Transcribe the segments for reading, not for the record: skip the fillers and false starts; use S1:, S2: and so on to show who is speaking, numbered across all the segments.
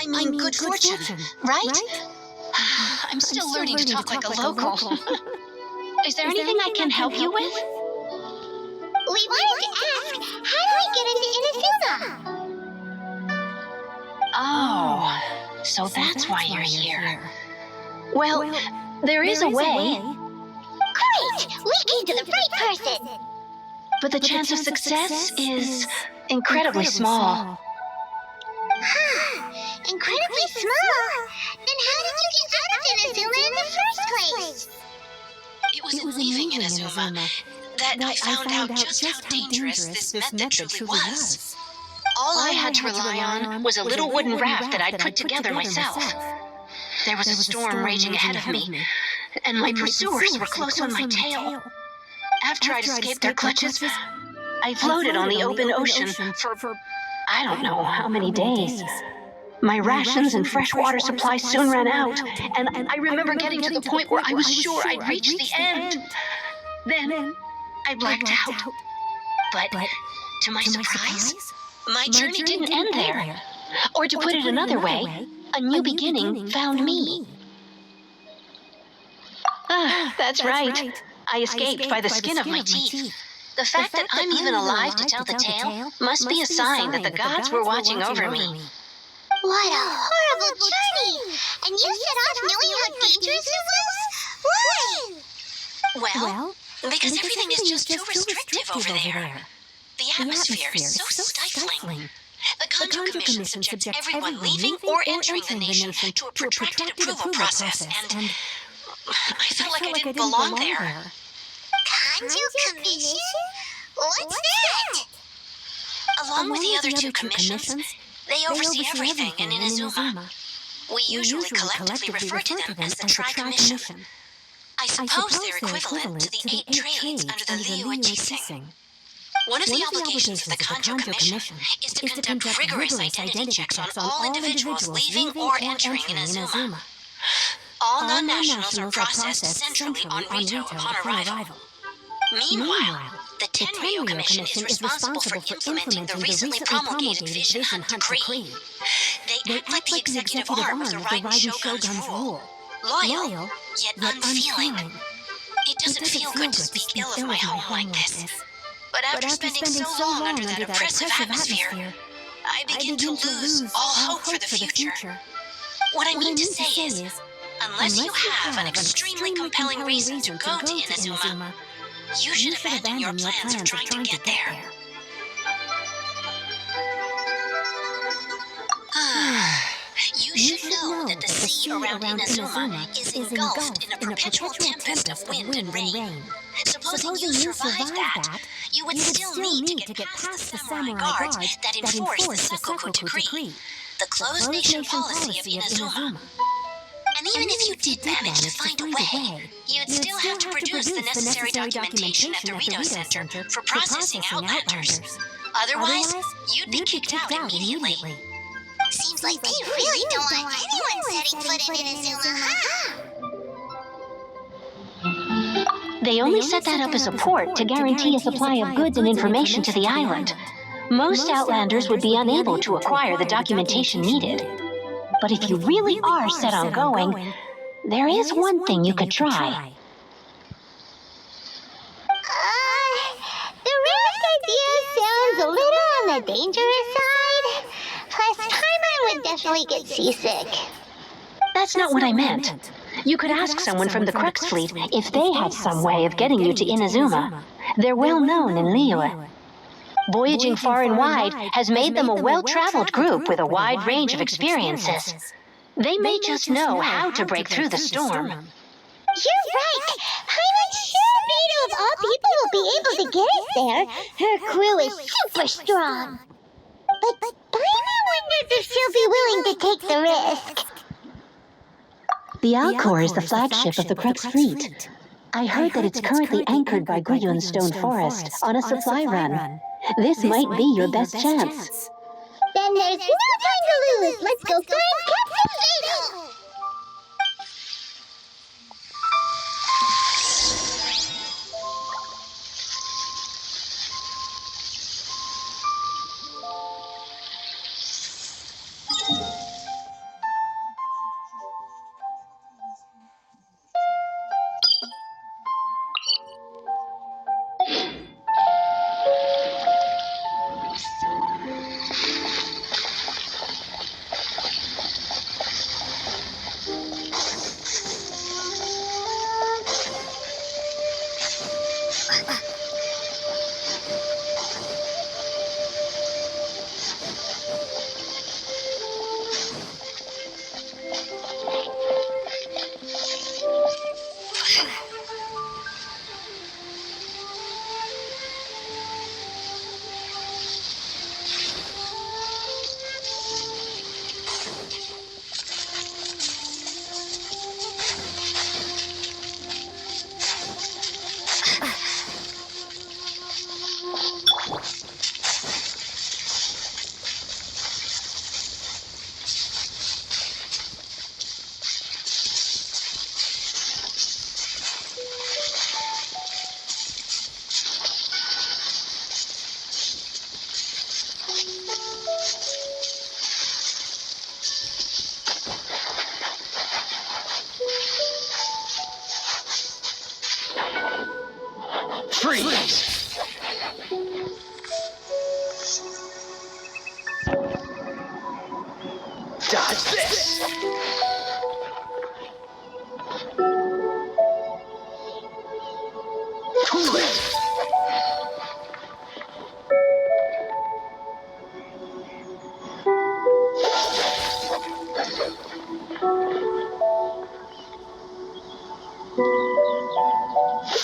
S1: I mean good fortune, right? I'm still learning to talk like a local. Is there anything I can help you with?
S2: We wanted to ask, how do we get into Inazuma?
S1: Oh, so that's why you're here. Well, there is a way.
S2: Great! We came to the right person!
S1: But the chance of success is incredibly small.
S2: Incredibly small? Then how did you get out of Inazuma in the first place?
S1: It was in leaving Inazuma that I found out just how dangerous this method truly was. All I had to rely on was a little wooden raft that I'd put together myself. There was a storm raging ahead of me, and my pursuers were close on my tail. After I'd escaped their clutches, I floated on the open ocean for I don't know how many days. My rations and fresh water supply soon ran out, and I remember getting to the point where I was sure I'd reached the end. Then I blacked out. But to my surprise, my journey didn't end there. Or to put it another way, a new beginning found me. That's right. I escaped by the skin of my teeth. The fact that I'm even alive to tell the tale must be a sign that the gods were watching over me.
S2: What a horrible journey! And you set off knowing how dangerous it was? Why?
S1: Well, because everything is just too restrictive over there. The atmosphere is so stifling. The Kanjo Commission subjects everyone leaving or entering the nation to a protracted approval process, and I felt like I didn't belong there.
S2: Kanjo Commission? What's that?
S1: Along with the other two commissions, they oversee everything in Inazuma. We usually collectively refer to them as the Tri-Commission. I suppose they're equivalent to the 8 trades under the Liyue teaching. One of the obligations of the Kanjo Commission is to conduct rigorous identity checks on all individuals leaving or entering Inazuma. All non-nationals are processed centrally on Rito upon arrival. Meanwhile, the Tenryo Commission is responsible for implementing the recently promulgated Vision Hunt Decree. They act like the executive arm of the Raiden Shogun's rule. Loyal, yet unfeeling. It doesn't feel good to speak ill of my home like this. But after spending so long under that oppressive atmosphere, I begin to lose all hope for the future. What I mean to say is, unless you have an extremely compelling reason to go to Inazuma, you should abandon your plans of trying to get there. You should know that the sea around Inazuma is engulfed in a perpetual tempest of wind and rain. Supposing you survived that, you would still need to get past the samurai guards that enforce the Sakoku Decree, the closed nation policy of Inazuma. And even if you did manage to find a way, you'd still have to produce the necessary documentation at the Rito Center for processing Outlanders. Otherwise, you'd be kicked out immediately.
S2: Seems like they really don't want anyone setting foot in Inazuma, huh?
S1: They only set that up as a port to guarantee a supply of goods and information to the island. Most Outlanders would be unable to acquire the documentation needed. But if you really are set on going, there is one thing you could try.
S2: The risk idea sounds a little on the dangerous side. Plus, Paimon would definitely get seasick.
S1: That's not what I meant. You could ask someone from the Crux Fleet if they had some way of getting you to Inazuma. They're well known in Liyue. Voyaging far and wide has made them a well-traveled group with a wide range of experiences. They may just know how to break through the storm.
S2: You're right! Paimon sure Beidou of all people will be able to get us there. Her crew is super strong. But Paimon wonders if she'll be willing to take the risk.
S1: The Alcor is the flagship of the Crux Fleet. I heard that it's currently anchored by Guyun's Stone Forest on a supply run. This might be your best chance.
S2: Then there's no time to lose. Let's go find Captain Beidou!
S3: Freeze! Dodge this! Cool it!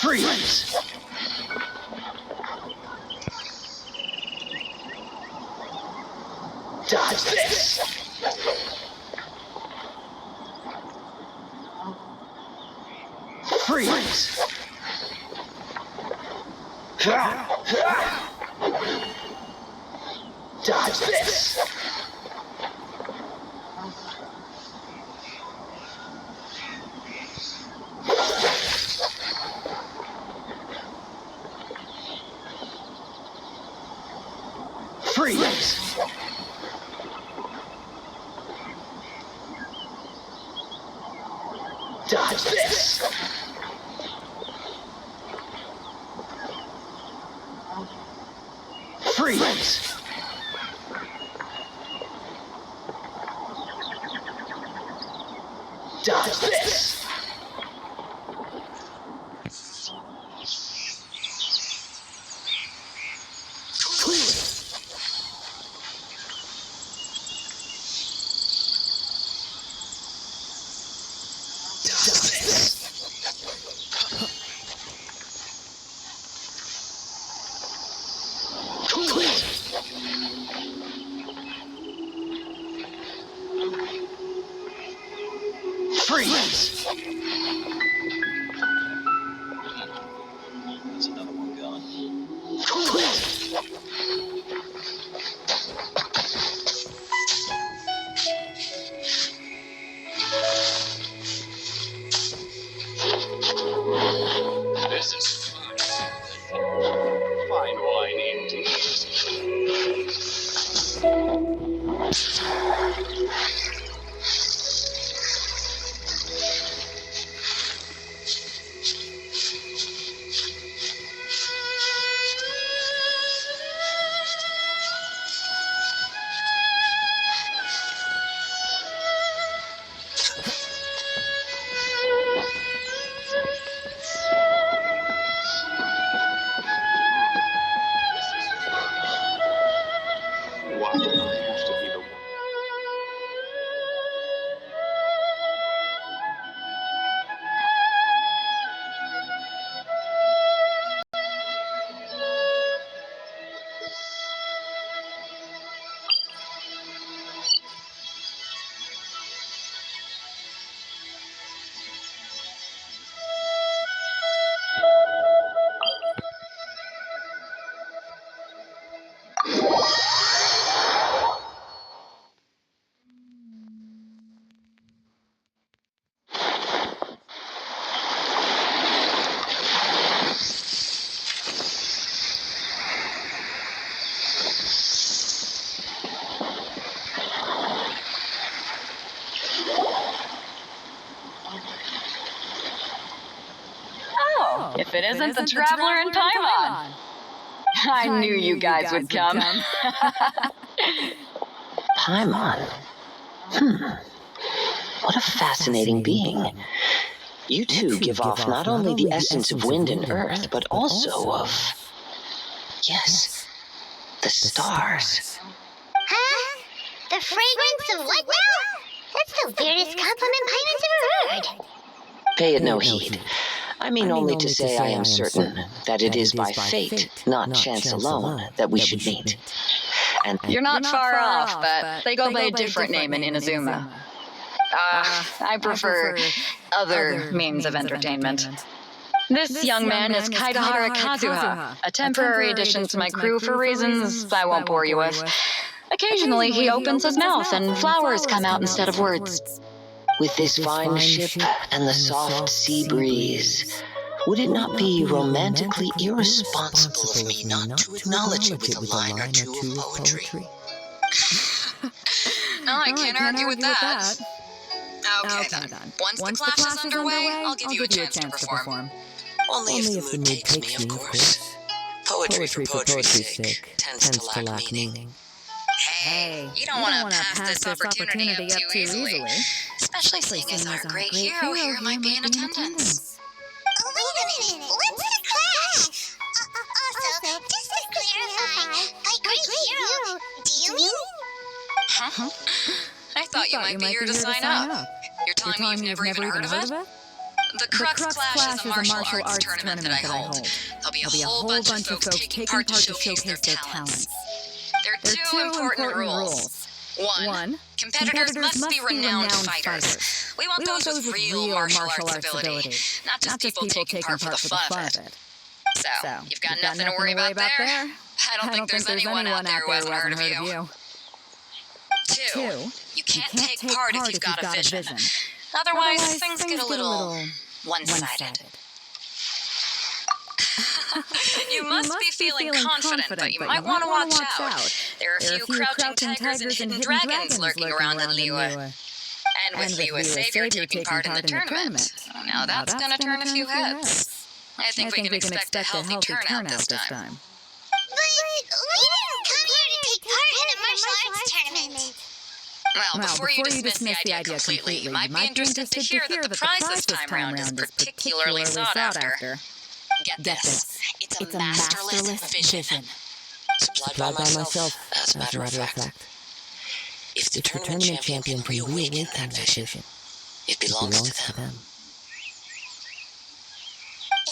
S3: Freeze! Dodge this! Freeze! Dodge this! Freeze! Dodge this! Freeze! Dodge this! Cool it! Dodge this! Cool it! Freeze! There's another one gone. Cool it!
S4: This is fine wine indeed. Why did I have to be the one?
S5: If it isn't the Traveler in Paimon. I knew you guys would come.
S6: Paimon? What a fascinating being. You two give off not only the essence of wind and earth, but also of... yes, the stars.
S2: Huh? The fragrance of what now? That's the weirdest compliment Paimon's ever heard.
S6: Pay it no heed. I mean only to say I am certain that it is by fate, not chance alone, that we should meet. And
S5: You're not far off, but they go by a different name in Inazuma. I prefer other means of entertainment. This young man is Kaigahara Kazuha, a temporary addition to my crew for reasons I won't bore you with. Occasionally he opens his mouth and flowers come out instead of words.
S6: with this fine ship and the soft sea breeze, would it not be romantically irresponsible of me not to acknowledge it with a line or two of poetry?
S5: No, I can't argue with that. Okay then. Once the class is underway, I'll give you a chance to perform.
S6: Only if the mood takes me, of course. Poetry for poetry's sake tends to lack meaning.
S5: Hey, you don't want to pass this opportunity up too easily. Especially seeing as our great hero here might be in attendance.
S2: Wait a minute, what's the clash? Also, just to clarify, by great hero, do you mean?
S5: Huh? I thought you might be here to sign up. You're telling me you've never even heard of it? The Crux Clash is a martial arts tournament that I hold. There'll be a whole bunch of folks taking part to showcase their talents. There are two important rules. One, competitors must be renowned fighters. We want those with real martial arts ability, not just people taking part for the fun of it. So, you've got nothing to worry about there? I don't think there's anyone out there who hasn't heard of you. Two, you can't take part if you've got a vision. Otherwise, things get a little one-sided. You must be feeling confident, but you might want to watch out. There are a few crouching tigers and hidden dragons lurking around in Liyue. And with Liyue's savior taking part in the tournament, now that's gonna turn a few heads. I think we can expect a healthy turnout this time.
S2: But we didn't come here to take part in a martial arts tournament.
S5: Well, before you dismiss the idea completely, you might be interested to hear that the prize this time around is particularly sought after. Get this. It's a masterless vision.
S6: Supplied by myself, as a matter of fact. If the tournament champion reawakened that vision, it belongs to them.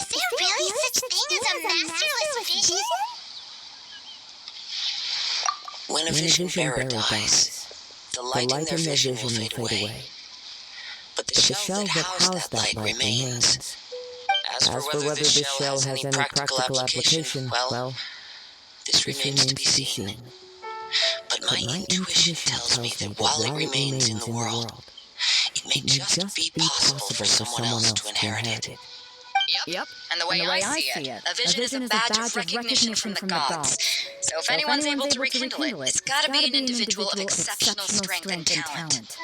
S2: Is there really such thing as a masterless vision?
S6: When a vision bearer dies, the light in their vision will fade away. But the shell that housed that light remains. As for whether this shell has any practical application, well, this remains to be seen. But my intuition tells me that while it remains in the world, it may just be possible for someone else to inherit it.
S5: Yep. And the way I see it, a vision is a badge of recognition from the gods. So if anyone's able to rekindle it, it's gotta be an individual of exceptional strength and talent.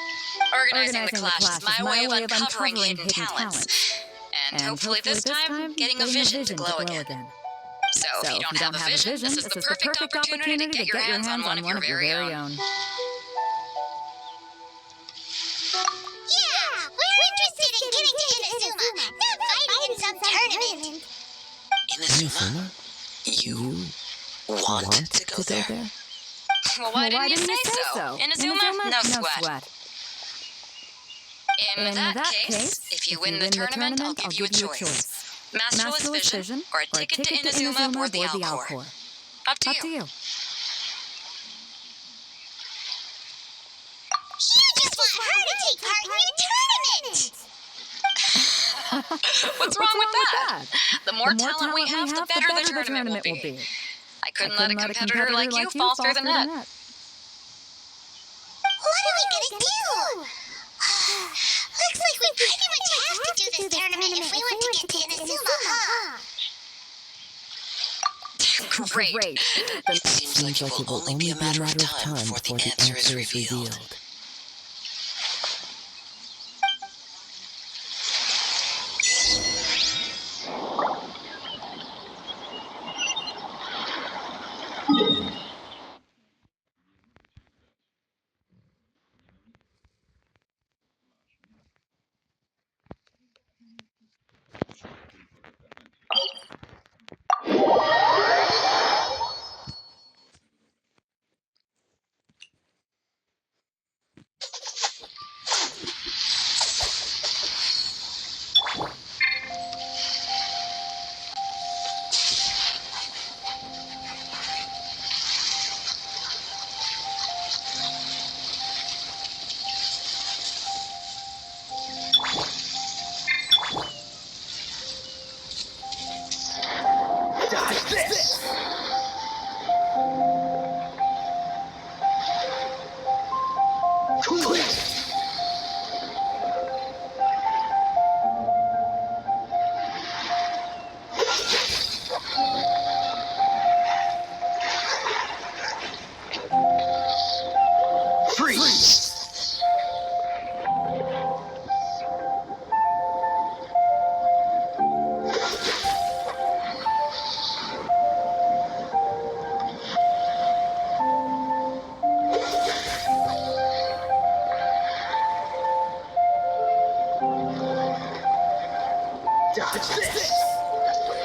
S5: Organizing the clash is my way of uncovering hidden talents. And hopefully this time, getting a vision to glow again. So if you don't have a vision, this is the perfect opportunity to get your hands on one of your very own.
S2: Yeah, we're interested in getting to Inazuma, not fighting in some tournament.
S6: Inazuma? You want to go there?
S5: Well, why didn't you say so? Inazuma? No sweat. In that case, if you win the tournament, I'll give you a choice. Masterless Vision, or a ticket to Inazuma or the Alcor. Up to you.
S2: You just want her to take part in your tournament!
S5: What's wrong with that? The more talent we have, the better the tournament will be. I couldn't let a competitor like you fall through the net.
S2: What are we gonna do? Looks like we pretty much have to do this tournament if we want to get to Inazuma, huh?
S5: Great.
S6: It seems like it will only be a matter of time before the answer is revealed.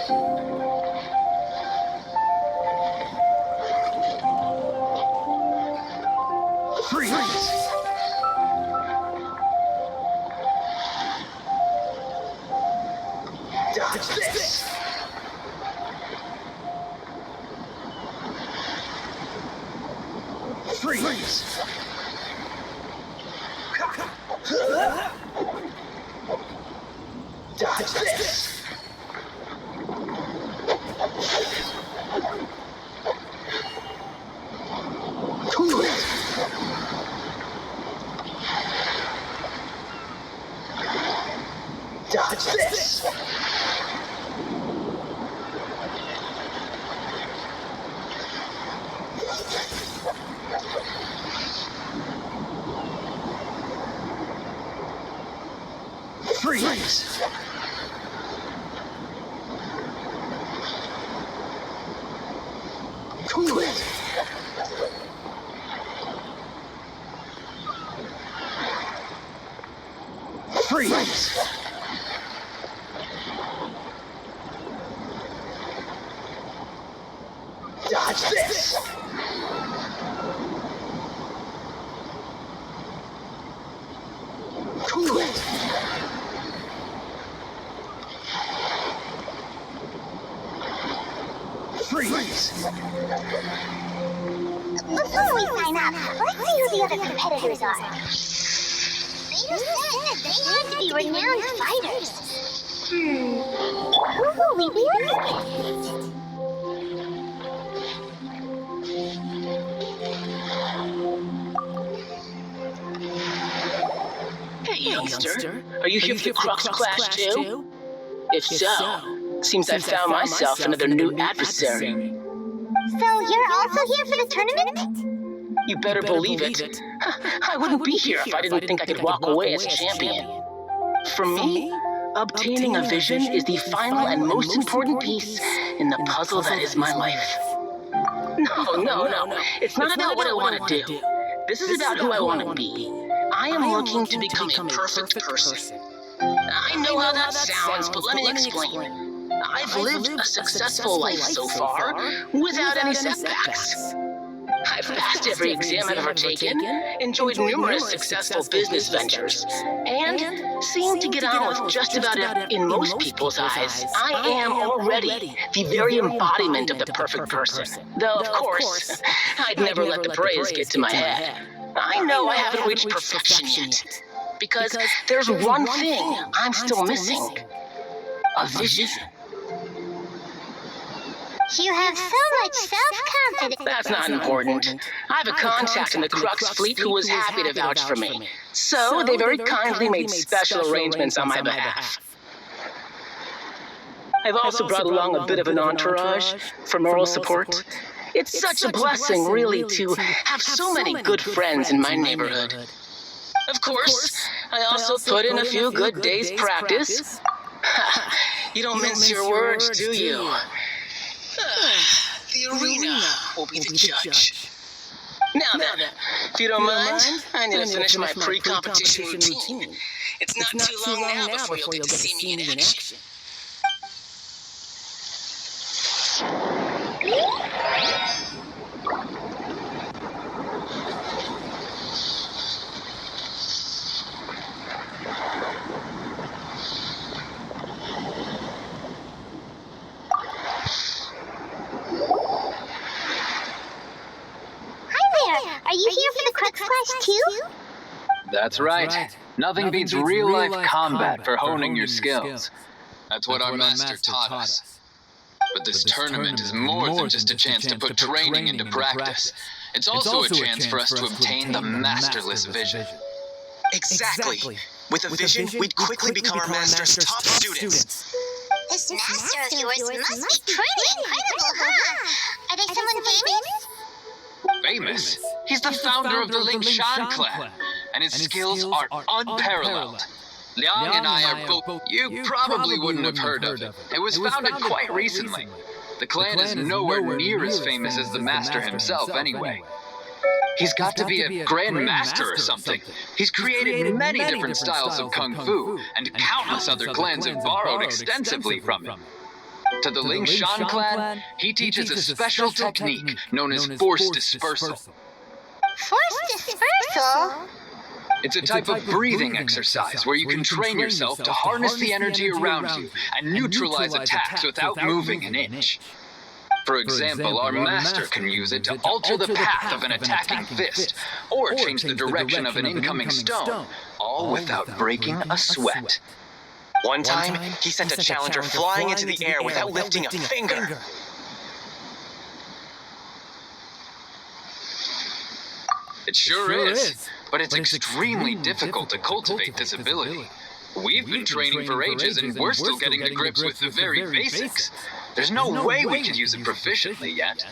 S3: Freeze! Dodge this! Freeze! Dodge this! Cool it! Dodge this! Freeze! Cool it! Freeze! Dodge this! Cool it! Freeze!
S2: Before we sign up, let's see who the other competitors are. They said they had to be renowned fighters. Who will we be up against?
S7: Hey, youngster. Are you here for the Crux Clash too? If so, seems I found myself another new adversary.
S2: So you're also here for the tournament?
S7: You better believe it. I wouldn't be here if I didn't think I could walk away as a champion. For me, obtaining a vision is the final and most important piece in the puzzle that is my life. No. It's not about what I want to do. This is about who I want to be. I am looking to become a perfect person. I know how that sounds, but let me explain. I've lived a successful life so far without any setbacks. I've passed every exam I've ever taken, enjoyed numerous successful business ventures, and seem to get on with just about it in most people's eyes. I am already the very embodiment of the perfect person. Though, of course, I'd never let the praise get to my head. I know I haven't reached perfection yet, because there's one thing I'm still missing. A vision.
S2: You have so much self-confidence.
S7: That's not important. I have a contact in the Crux fleet who was happy to vouch for me. So they very kindly made special arrangements on my behalf. I've also brought along a bit of an entourage for moral support. It's such a blessing, really, to have so many good friends in my neighborhood. Of course, I also put in a few good days' practice. You don't mince your words, do you? The arena will be the judge. Now then, if you don't mind, I need to finish my pre-competition routine. It's not too long now before you'll get to see me in action.
S2: Are you here for the Crux Clash too?
S8: That's right. Nothing beats real-life combat for honing your skills.
S9: That's what our master taught us. But this tournament is more than just a chance to put training into practice. It's also a chance for us to obtain the masterless vision.
S10: Exactly. With a vision, we'd quickly become our master's top students.
S2: This master of yours must be pretty incredible, huh? Are they someone famous?
S9: Famous? He's the founder of the Ling Shan clan, and his skills are unparalleled. Liang and I are both... You probably wouldn't have heard of it. It was founded quite recently. The clan is nowhere near as famous as the master himself, anyway. He's got to be a grandmaster or something. He's created many different styles of kung fu, and countless other clans have borrowed extensively from him. To the Ling Shan clan, he teaches a special technique known as force dispersal.
S2: Force dispersal?
S9: It's a type of breathing exercise where you can train yourself to harness the energy around you and neutralize attacks without moving an inch. For example, our master can use it to alter the path of an attacking fist, or change the direction of an incoming stone, all without breaking a sweat.
S10: One time, he sent a challenger flying into the air without lifting a finger.
S9: It sure is, but it's extremely difficult to cultivate this ability. We've been training for ages and we're still getting to grips with the very basics. There's no way we could use it proficiently yet.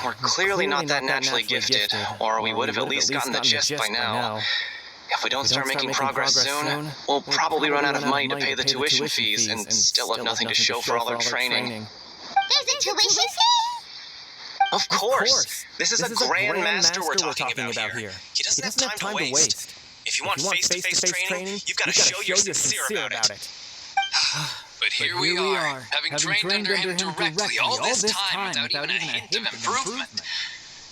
S10: We're clearly not that naturally gifted, or we would have at least gotten the gist by now. If we don't start making progress soon, we'll probably run out of money to pay the tuition fees and still have nothing to show for all our training.
S2: There's a tuition fee?
S10: Of course! This is a Grand Master we're talking about here. He doesn't have time to waste. If you want face-to-face training, you've got to show you're sincere about it.
S9: But here we are, having trained under him directly all this time without even a hint of improvement.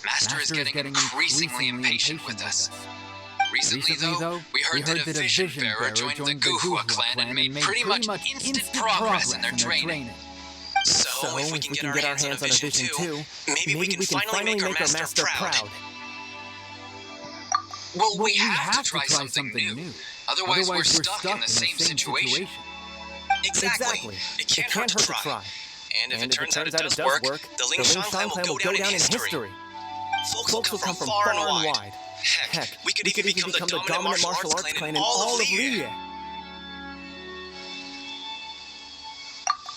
S9: Master is getting increasingly impatient with us. Recently, though, we heard that a vision bearer joined the Guhua clan and made pretty much instant progress in their training.
S10: So, if we can get our hands on a vision too, maybe we can finally make our master proud.
S9: Well, we have to try something new. Otherwise, we're stuck in the same situation.
S10: Exactly. It can't hurt to try. And if it turns out it does work, the Ling Shan clan will go down in history. Folks will come from far and wide. Heck, we could even become the dominant martial arts clan in all of Liyue.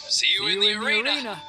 S9: See you in the arena.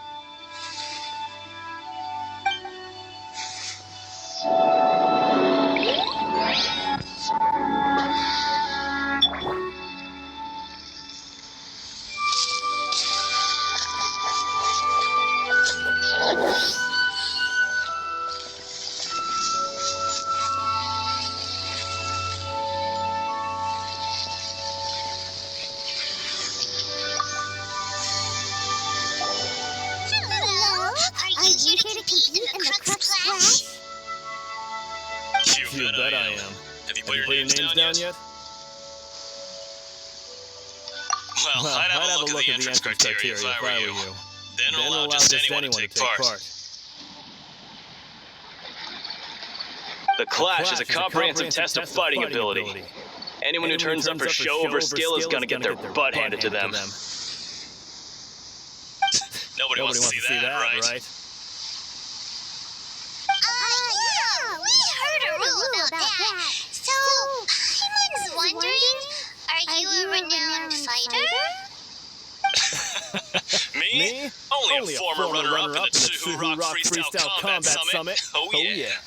S11: You bet I am. Have you put your names down yet?
S12: Well, I'd have a look at the entrance criteria if I were you. Then allow just anyone to take part.
S11: The Clash is a comprehensive test of fighting ability. Anyone who turns up for show over skill is gonna get their butt handed to them. Nobody wants to see that, right?
S2: Yeah, we heard a rule about that. So, I was wondering, are you a renowned fighter?
S11: Me? Only a former runner-up in the Tsuhu Rock Freestyle Combat Summit. Oh yeah.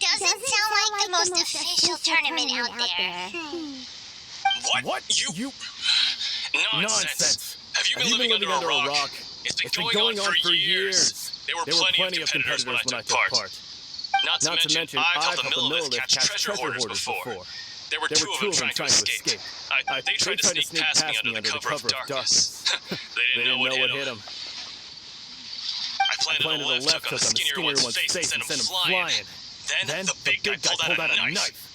S2: Doesn't sound like the most official tournament out there.
S11: What? You? Nonsense. Have you been living under a rock? It's been going on for years. There were plenty of competitors when I took part. Not to mention, I've helped the Millilith catch treasure hoarders before. There were two of them trying to escape. They tried to sneak past me under the cover of darkness. They didn't know what hit them. I planted a left hook on the skinnier one's face and sent him flying. Then the big guy pulled out a knife.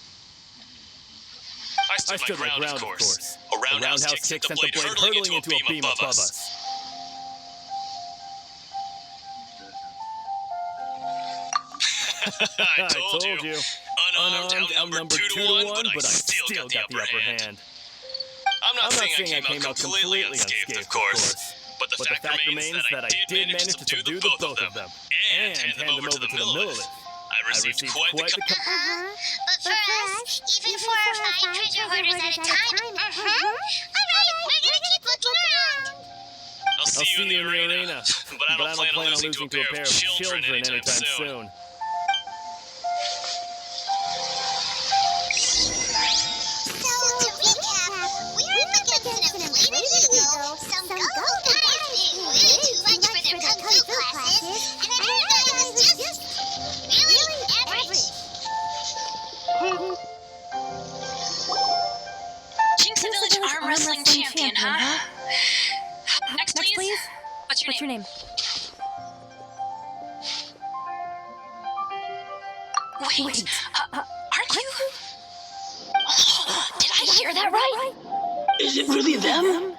S11: I stood my ground, of course. A roundhouse kick sent the blade hurtling into a beam above us. I told you. Unarmed, outnumbered 2-1, but I still got the upper hand. I'm not saying I came out completely unscathed, of course. But the fact remains that I did manage to subdue the both of them and hand them over to the Millilith. I received quite the...
S2: But for us, even 4 or 5 treasure hoarders at a time, Alright, we're gonna keep looking around.
S11: I'll see you in the arena, but I don't plan on losing to a pair of children anytime soon.
S2: So, to recap, we're up against an inflated ego, some gullible guys being way too much for their kung fu classes, and another guy who's just really average.
S1: champion, huh? Next, please. What's your name? Wait, aren't you? Did I hear that right?
S7: Is it really them?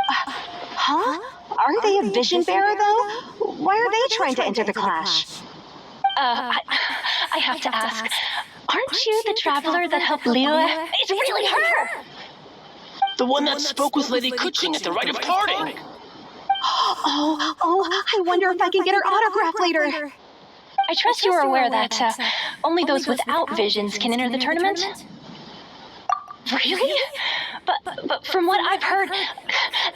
S2: Huh? Aren't they a vision bearer, though? Why are they trying to enter the clash?
S1: I have to ask, aren't you the traveler that helped Lila? It's really her!
S7: The one that spoke with Lady Kuching at the rite of parting.
S2: Oh, I wonder if I can get her autograph later.
S1: I trust you are aware that only those without visions can enter the tournament? Really? But from what I've heard,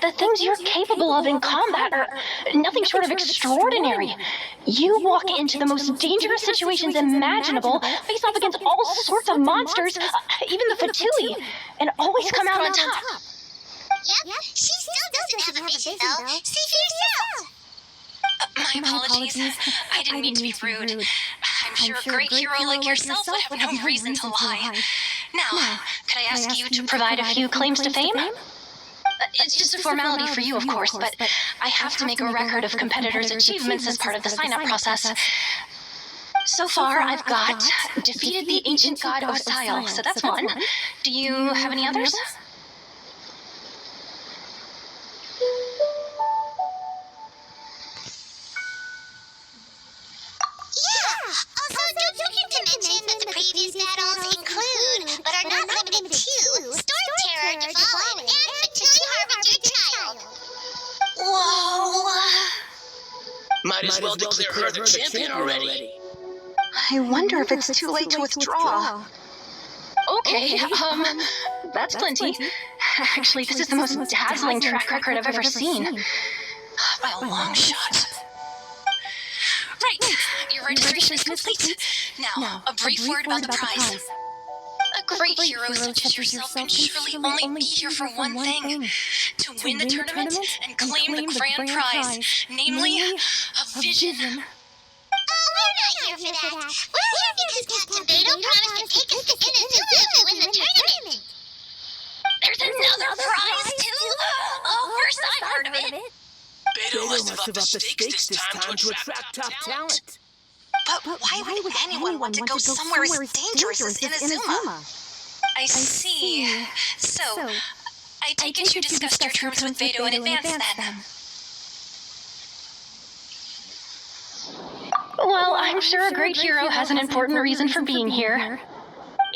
S1: the things you're capable of in combat are nothing short of extraordinary. You walk into the most dangerous situations imaginable, face off against all sorts of monsters, even the Fatui, and always come out on top.
S2: Yep, she still doesn't have a vision, though. See for yourself.
S1: My apologies. I didn't mean to be rude. I'm sure a great hero like yourself would have no reason to lie. Now, could I ask you to provide a few claims to fame? It's just a formality for you, of course, but I have to make a record of competitors' achievements as part of the sign-up process. So far, I've got defeated the ancient god Osile, so that's one. Do you have any others?
S2: Don't forget to mention that the previous battles include, but are not limited to, Storm Terror, Devalin, and Fatui Harbinger Child.
S1: Whoa!
S7: Might as well declare her the champion already.
S5: I wonder if it's too late to withdraw.
S1: Okay, that's plenty. Actually, this is the most dazzling track record I've ever seen. By a long shot. Right, your registration is complete. Now, a brief word about the prize. A great hero such as yourself can surely only be here for one thing: to win the tournament and claim the grand prize, namely, a vision.
S2: Oh, we're not here for that. We're here because Captain Beto promised to take us to Inazuma if we win the tournament.
S1: There's another prize, too? Oh, first I've heard of it.
S7: Beto must have upped the stakes this time to attract top talent.
S1: But why would anyone want to go somewhere as dangerous as Inazuma? I see. So, I take it you discussed your terms with Beto in advance, then? Well, I'm sure a great hero has an important reason for being here.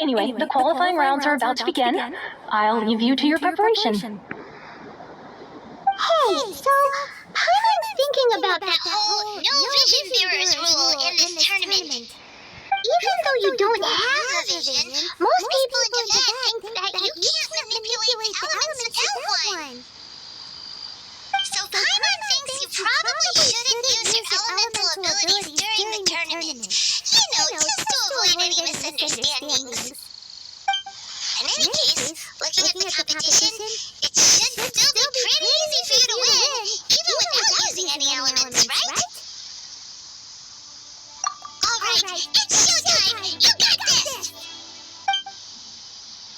S1: Anyway, the qualifying rounds are about to begin. I'll leave you to your preparation.
S2: Hey, so I was thinking about that whole no vision bearers rule in this tournament. Even though you don't have a vision, most people in Japan think that you can't manipulate the elements without one. So Paimon thinks you probably shouldn't use your elemental abilities during the tournament. You know, just to avoid any misunderstandings. In any case, looking at the competition, it should still be pretty easy for you to win, even without using any elements, right? Alright, it's showtime! You got this!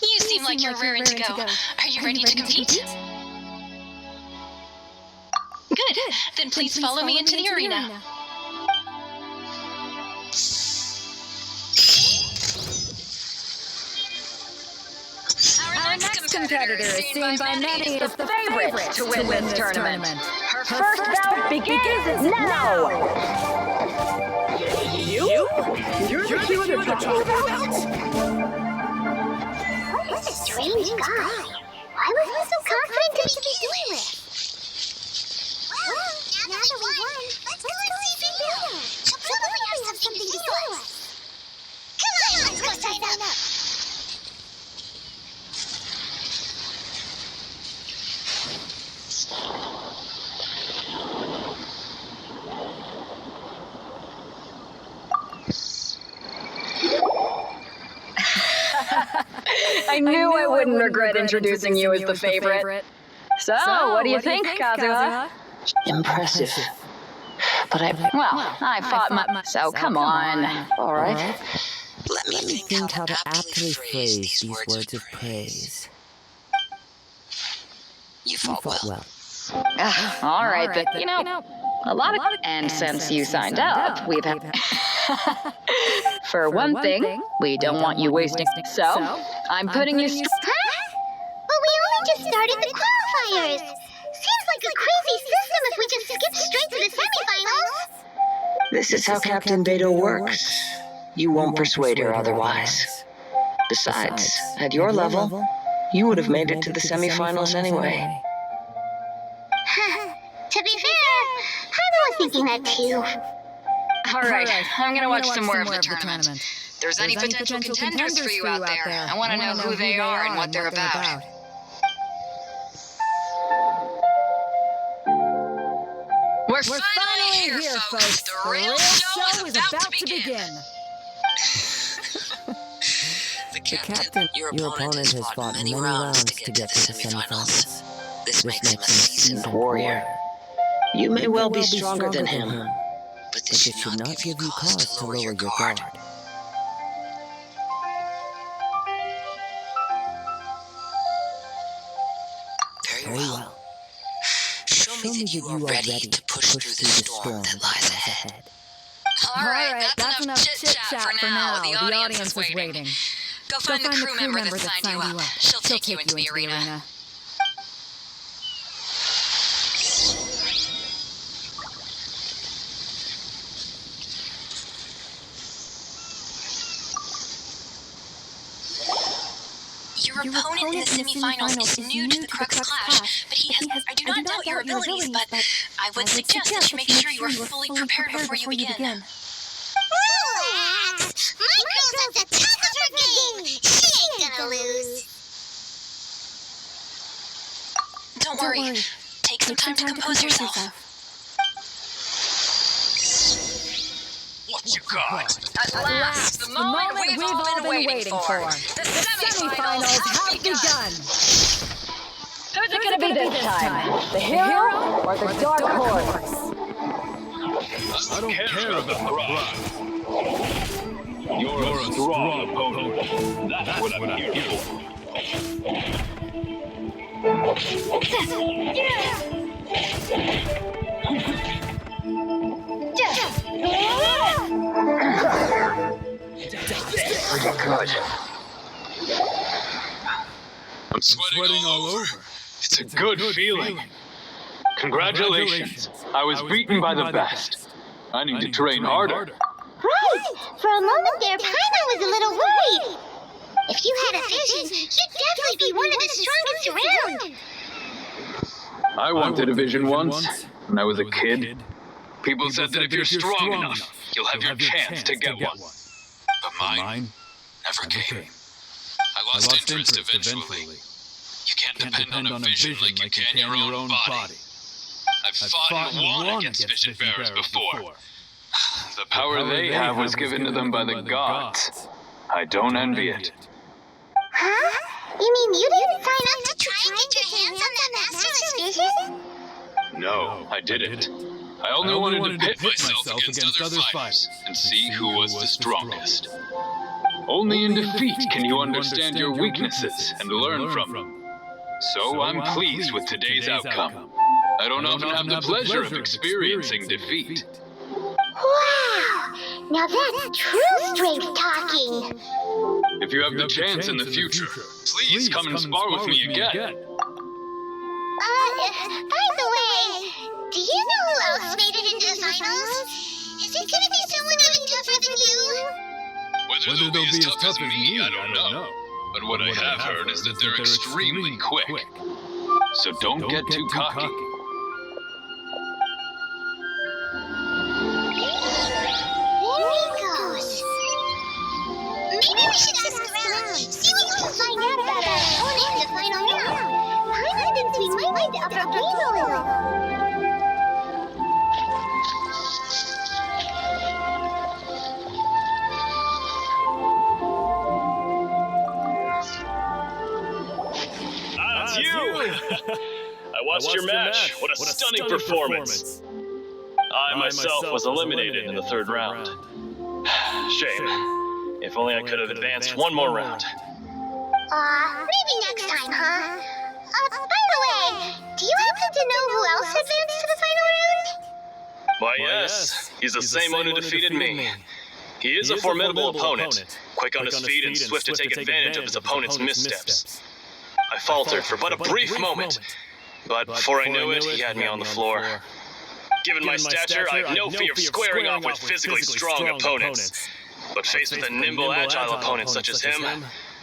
S1: You seem like you're raring to go. Are you ready to compete? Good. Then please follow me into the arena.
S5: Our next competitor is seen by many as the favorite to win this tournament. Her first bout begins now!
S7: You? You're the key with the belt?
S2: What is a strange guy? Why was he so confident to begin with? Well, now that we won, let's go and see Vito. She'll probably have something to say to us. Come on, let's go sign up.
S5: I knew I wouldn't regret introducing you as the favorite. So, what do you think, Kazuha?
S7: Impressive.
S5: But I fought my... So, come on. All right.
S6: Let me think how to aptly phrase these words of praise. You fought well.
S5: All right, but you know, a lot of... And since you signed up, we've had... For one thing, we don't want you wasting... So, I'm putting you...
S2: Huh? But we only just started the qualifiers. Seems like a crazy system if we just skip straight to the semifinals.
S6: This is how Captain Beto works. You won't persuade her otherwise. Besides, at your level, you would have made it to the semifinals anyway.
S2: To be fair, I was thinking that too.
S5: All right, I'm gonna watch some more of the tournament. If there's any potential contenders for you out there, I want to know who they are and what they're about. We're finally here, folks. The real show is about to begin.
S6: The captain, your opponent has fought many rounds to get to the semifinals. This makes him a seasoned warrior. You may well be stronger than him, but this should not give you cause to lower your guard. Very well. Show me that you are ready to push through the storm that lies ahead.
S5: All right, that's enough chit-chat for now. The audience is waiting. Go find the crew member that signed you up. She'll take you into the arena.
S1: Your opponent in the semifinals is new to the Crux Clash, but he has... I do not doubt your abilities, but I would suggest that you make sure you are fully prepared before you begin.
S2: Relax! My girl's at the top of her game! She ain't gonna lose!
S1: Don't worry. Take some time to compose yourself.
S9: What you got?
S5: At last, the moment we've all been waiting for. The semifinals have begun. Who's it gonna be this time? The hero or the dark horse?
S9: I don't care about the prize. You're a strong opponent. That's what I'm here for.
S3: Pretty good.
S9: I'm sweating all over. It's a good feeling. Congratulations. I was beaten by the best. I need to train harder.
S2: Right! For a moment there, Paimon was a little worried. If you had a vision, you'd definitely be one of the strongest around.
S8: I wanted a vision once, when I was a kid.
S9: People said that if you're strong enough, you'll have your chance to get one. But mine never came. I lost interest eventually. You can't depend on a vision like you can your own body. I've fought and won against vision bearers before. The
S8: Power they have was given to them by the gods. I don't envy it.
S2: Huh? You mean you didn't sign up to try and get your hands on that masterless vision?
S8: No, I didn't. I only wanted to pit myself against other fighters and see who was the strongest. Only in defeat can you understand your weaknesses and learn from them. So I'm pleased with today's outcome. I don't often have the pleasure of experiencing defeat.
S2: Wow! Now that's true strength talking.
S8: If you have the chance in the future, please come and spar with me again.
S2: By the way, do you know who else made it into the finals? Is it gonna be someone even tougher than you?
S9: Whether they'll be as tough as me, I don't know. But what I have heard is that they're extremely quick.
S8: So don't get too cocky.
S2: There he goes. Maybe we should ask around, see what we can find out about our opponent in the final round. Paimon thinks we might up our game a little.
S12: That's you! I watched your match. What a stunning performance. I myself was eliminated in the third round. Shame. If only I could have advanced one more round.
S2: Maybe next time, huh? By the way, do you happen to know who else advanced to the final round?
S12: Why, yes. He's the same one who defeated me. He is a formidable opponent, quick on his feet and swift to take advantage of his opponent's missteps. I faltered for but a brief moment, but before I knew it, he had me on the floor. Given my stature, I have no fear of squaring off with physically strong opponents. But faced with a nimble, agile opponent such as him,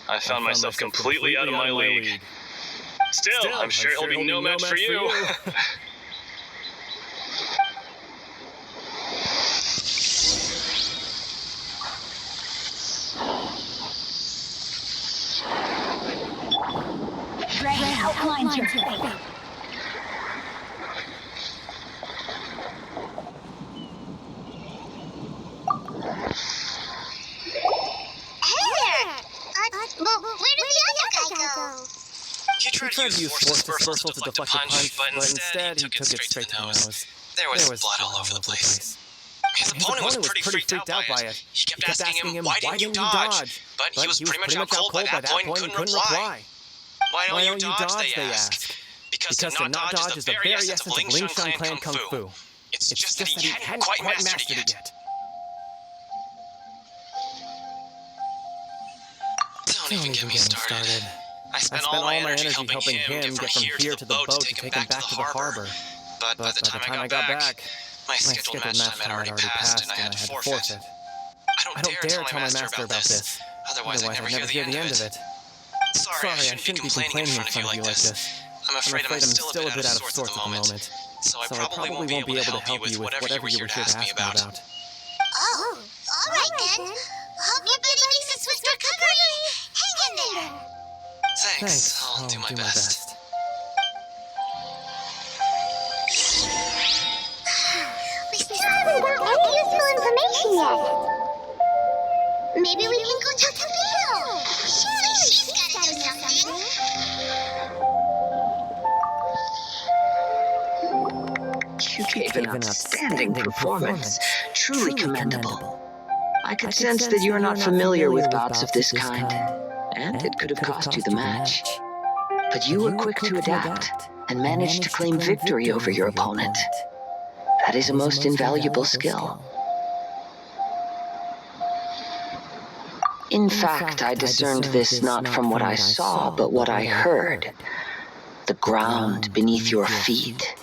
S12: I found myself completely out of my league. Still, I'm sure he'll be no match for you.
S2: Dragon outlines your fate. Well, where did the other guy go?
S10: He tried to use force dispersal to deflect a punch, but instead he took it straight to the nose. There was blood all over the place. His opponent was pretty freaked out by it. He kept asking him, why didn't you dodge? But he was pretty much out cold by that point and couldn't reply. Why don't you dodge, they ask. Because to not dodge is the very essence of Lingshan Clan Kung Fu. It's just that he hadn't quite mastered it yet.
S9: Don't even get me started.
S10: I spent all my energy helping him get from here to the boat to take him back to the harbor.
S9: But by the time I got back,
S10: my scheduled match time had already passed and I had to forfeit. I don't dare tell my master about this. Otherwise I'd never hear the end of it. Sorry, I shouldn't be complaining in front of you like this. I'm afraid I'm still a bit out of sorts at the moment. So I probably won't be able to help you with whatever you were here to ask me about.
S2: Oh, alright then. Hope your buddy makes a swift recovery. Hang in there.
S10: Thanks, I'll do my best.
S2: We still haven't got any useful information yet. Maybe we can go talk to Beetle. Surely she's gotta do something.
S6: You gave an outstanding performance. Truly commendable. I could sense that you're not familiar with bouts of this kind, and it could have cost you the match. But you were quick to adapt and managed to claim victory over your opponent. That is a most invaluable skill. In fact, I discerned this not from what I saw, but what I heard. The ground beneath your feet,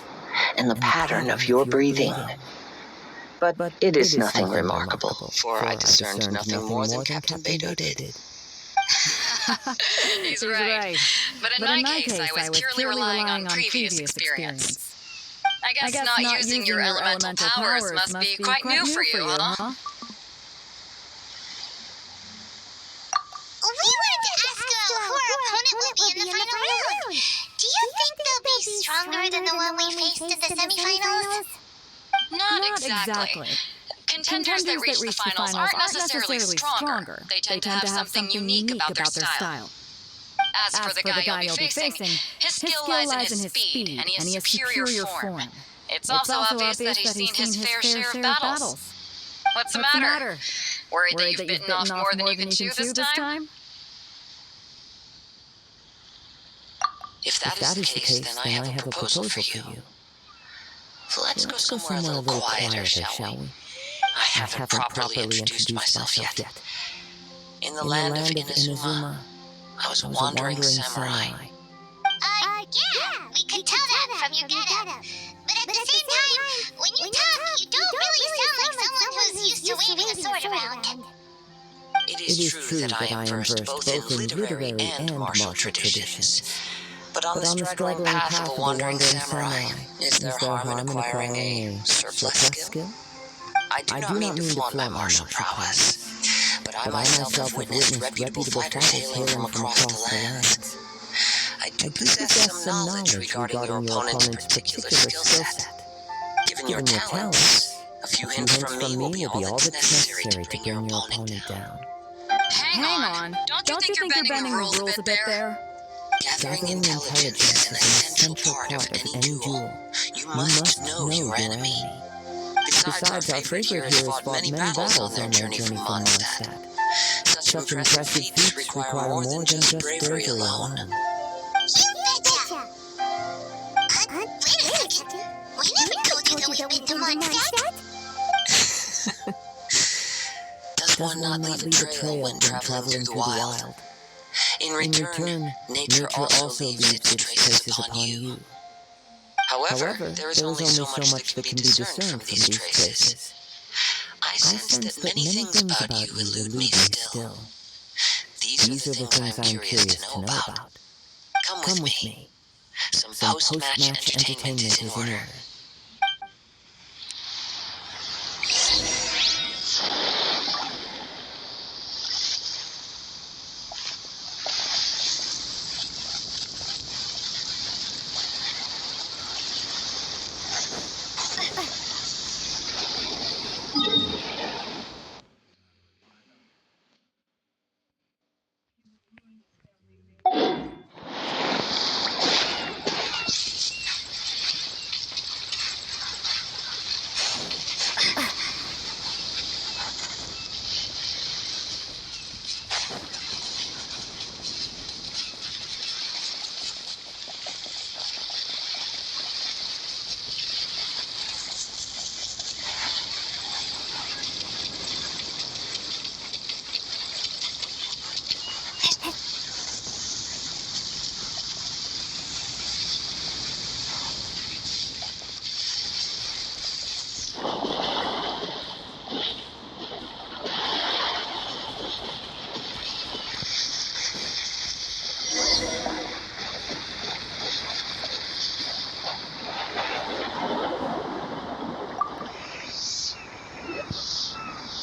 S6: and the pattern of your breathing. But it is nothing remarkable, for I discerned nothing more than Captain Beto did.
S5: He's right. But in my case, I was purely relying on previous experience. I guess not using your elemental powers must be quite new for you, huh?
S2: We wanted to ask about who our opponent will be in the final round. Do you think they'll be stronger than the one we faced in the semifinals?
S5: Not exactly. Contenders that reach the finals aren't necessarily stronger. They tend to have something unique about their style. As for the guy you'll be facing, his skill lies in his speed, and he has superior form. It's also obvious that he's seen his fair share of battles. What's the matter? Worried that you've bitten off more than you can chew this time?
S6: If that is the case, then I have a proposal for you. Let's go somewhere a little quieter, shall we? I haven't properly introduced myself yet. In the land of Inazuma, I was a wandering samurai.
S2: Yeah, we could tell that from your getup. But at the same time, when you talk, you don't really sound like someone who's used to waving a sword around.
S6: It is true that I am versed both in literary and martial traditions. But on the straggling path of a wandering samurai, is there harm in acquiring a surplus skill? I do not mean to flaunt my martial prowess, but I myself have witnessed reputable fighters hailing from across the lands. I do possess some knowledge regarding your opponent's particular skill set. Given your talents, a few hints from me will be all that's necessary to bring your opponent down.
S5: Hang on. Don't you think you're bending the rules a bit there?
S6: Gathering intelligence is an essential part of any duel. You must know your enemy. Besides, our favorite hero has fought many battles on their journey from Mondstadt. Such impressive feats require more than just bravery alone.
S2: You betcha! we beat them on set?
S6: Does one not leave a trail when traveling through the wild? In return, nature also leaves its traces upon you. However, there is only so much that can be discerned from these traces. I sense that many things about you elude me still. These are the things I'm curious to know about. Come with me. Some post-match entertainment is in order.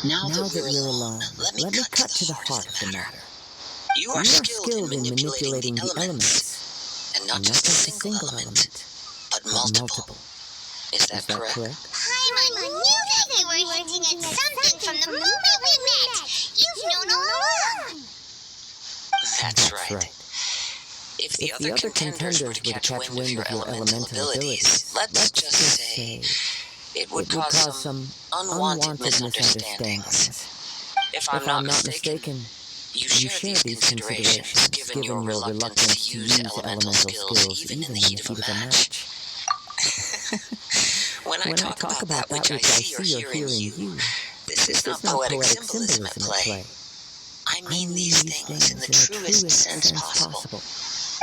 S6: Now that we're alone, let me cut to the heart of the matter. You are skilled in manipulating the elements, and not just a single element, but multiple. Is that correct?
S2: Paimon knew that you were hinting at something from the moment we met. You've known all along.
S6: That's right. If the other contenders were to catch wind of your elemental abilities, let's just say it would cause some unwanted misunderstandings. If I'm not mistaken, you share these considerations, given your reluctance to use elemental skills even in the heat of a match. When I talk about that which I see or hear in you, this is not poetic symbolism at play. I mean these things in the truest sense possible.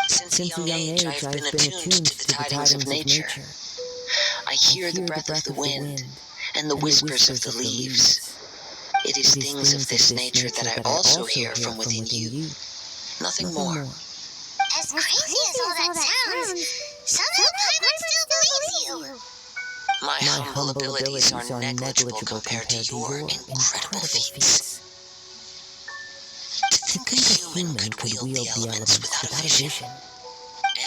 S6: Since a young age, I've been attuned to the tidings of nature. I hear the breath of the wind and the whispers of the leaves. It is things of this nature that I also hear from within you. Nothing more.
S2: As crazy as all that sounds, somehow Paimon still believes you.
S6: My humble abilities are negligible compared to your incredible feats. To think a human could wield the elements without a vision,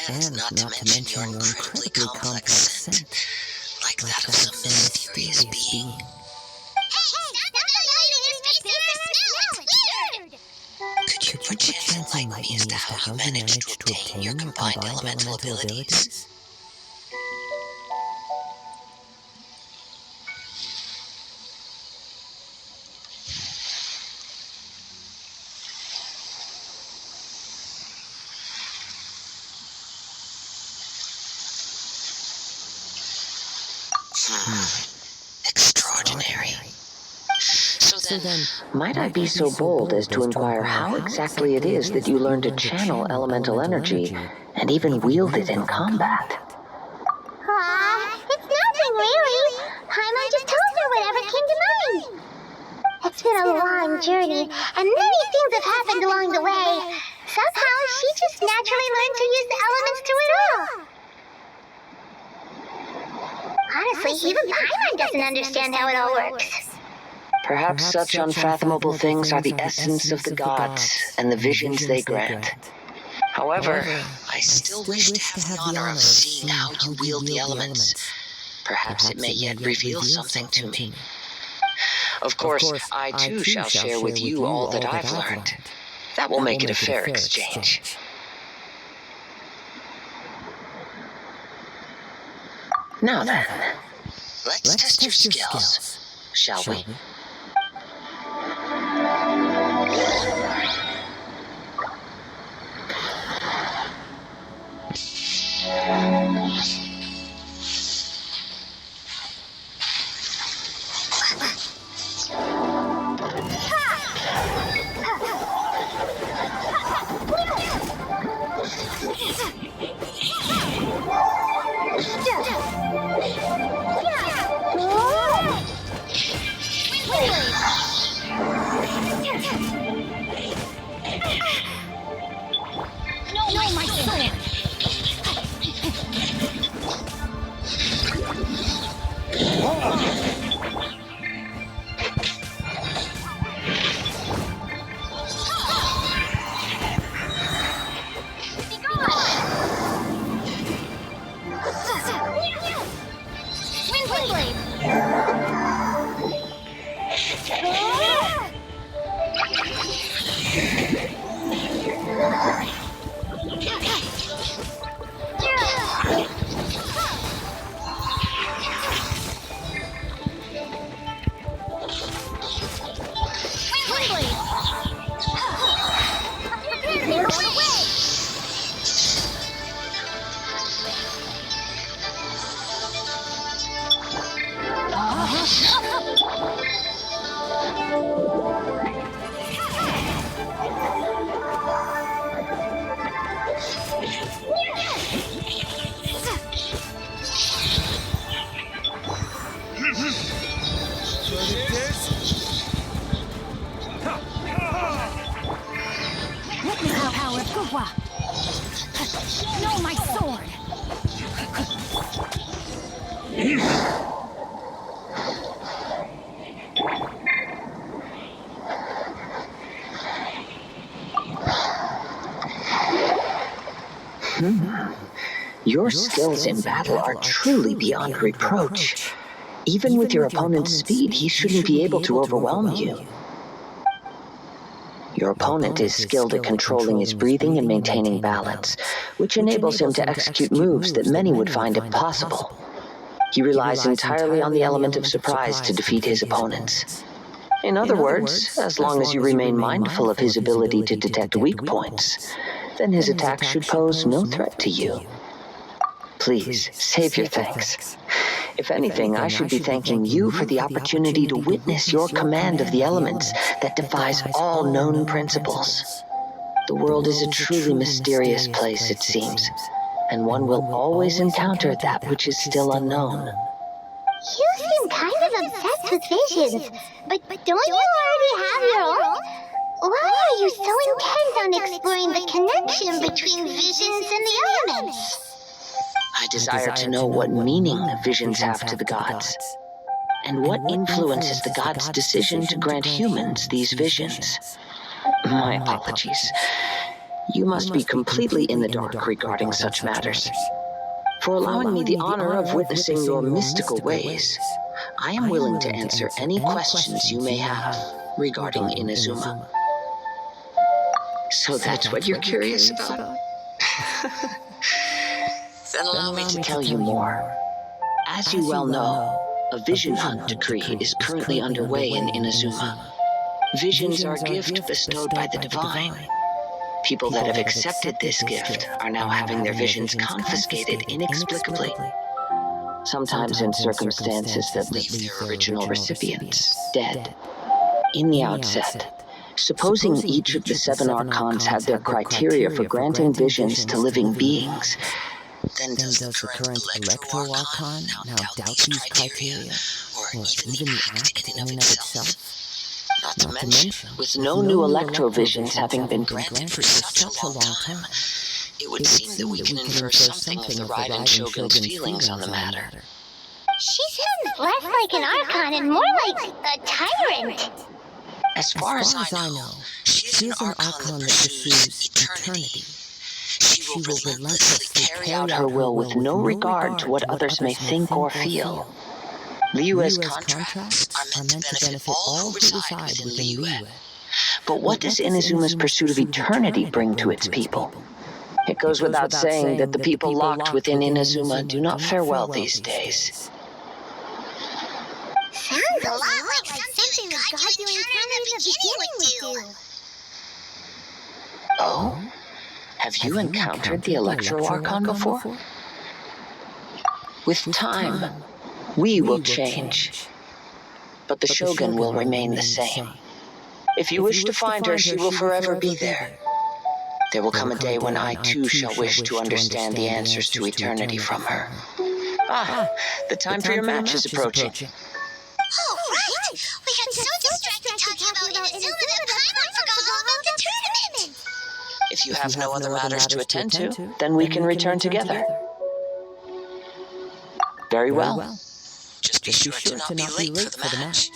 S6: and not to mention your incredibly complex scent, like that of some mysterious being.
S2: Hey, stop evaluating your space and smell. It's weird.
S6: Could you perchance enlighten me as to how you managed to obtain your combined elemental abilities? Extraordinary. So then,
S13: might I be so bold as to inquire how exactly it is that you learned to channel elemental energy and even wield it in combat?
S2: It's nothing really. Paimon just told her whatever came to mind. It's been a long journey, and many things have happened along the way. Somehow, she just naturally learned to use the elements through it all. Honestly, even Paimon doesn't understand how it all works.
S13: Perhaps such unfathomable things are the essence of the gods and the visions they grant.
S6: However, I still wish to have the honor of seeing how you wield the elements. Perhaps it may yet reveal something to me. Of course, I too shall share with you all that I've learned. That will make it a fair exchange.
S13: Now then,
S6: let's test your skills, shall we?
S2: No, my sword! Witness the power of Gugwa! No, my sword!
S13: Your skills in battle are truly beyond reproach. Even with your opponent's speed, he shouldn't be able to overwhelm you. Your opponent is skilled at controlling his breathing and maintaining balance, which enables him to execute moves that many would find impossible. He relies entirely on the element of surprise to defeat his opponents. In other words, as long as you remain mindful of his ability to detect weak points, then his attacks should pose no threat to you. Please, save your thanks. If anything, I should be thanking you for the opportunity to witness your command of the elements that defies all known principles. The world is a truly mysterious place, it seems, and one will always encounter that which is still unknown.
S2: You seem kind of obsessed with visions, but don't you already have your own? Why are you so intent on exploring the connection between visions and the elements?
S13: I desire to know what meaning visions have to the gods, and what influences the gods' decision to grant humans these visions. My apologies. You must be completely in the dark regarding such matters. For allowing me the honor of witnessing your mystical ways, I am willing to answer any questions you may have regarding Inazuma. So that's what you're curious about? Then allow me to tell you more. As you well know, a vision hunt decree is currently underway in Inazuma. Visions are a gift bestowed by the divine. People that have accepted this gift are now having their visions confiscated inexplicably, sometimes in circumstances that leave their original recipients dead. In the outset, supposing each of the 7 archons had their criteria for granting visions to living beings, then does the current Electro-Archon now doubt these criteria, or even the act in and of itself? Not to mention, with no new Electro-Visions having been granted for such a long time, it would seem that we can infer something of the Raiden Shogun's feelings on the matter.
S2: She sounds less like an Archon and more like a tyrant.
S13: As far as I know, she is an Archon that pursues eternity. She will relentlessly carry out her will with no regard to what others may think or feel. Liyue's contracts are meant to benefit all who reside within Liyue. But what does Inazuma's pursuit of eternity bring to its people? It goes without saying that the people locked within Inazuma do not fare well these days.
S2: Sounds a lot like something the God you encountered in the beginning would do.
S13: Oh? Have you encountered the Electro-Archon before? With time, we will change, but the Shogun will remain the same. If you wish to find her, she will forever be there. There will come a day when I too shall wish to understand the answers to eternity from her. Ah, the time for your match is approaching.
S2: Oh, right! We got so distracted talking about Inazuma that Paimon forgot all about the tournament!
S13: If you have no other matters to attend to, then we can return together. Very well.
S6: Just be sure to not be late for the match.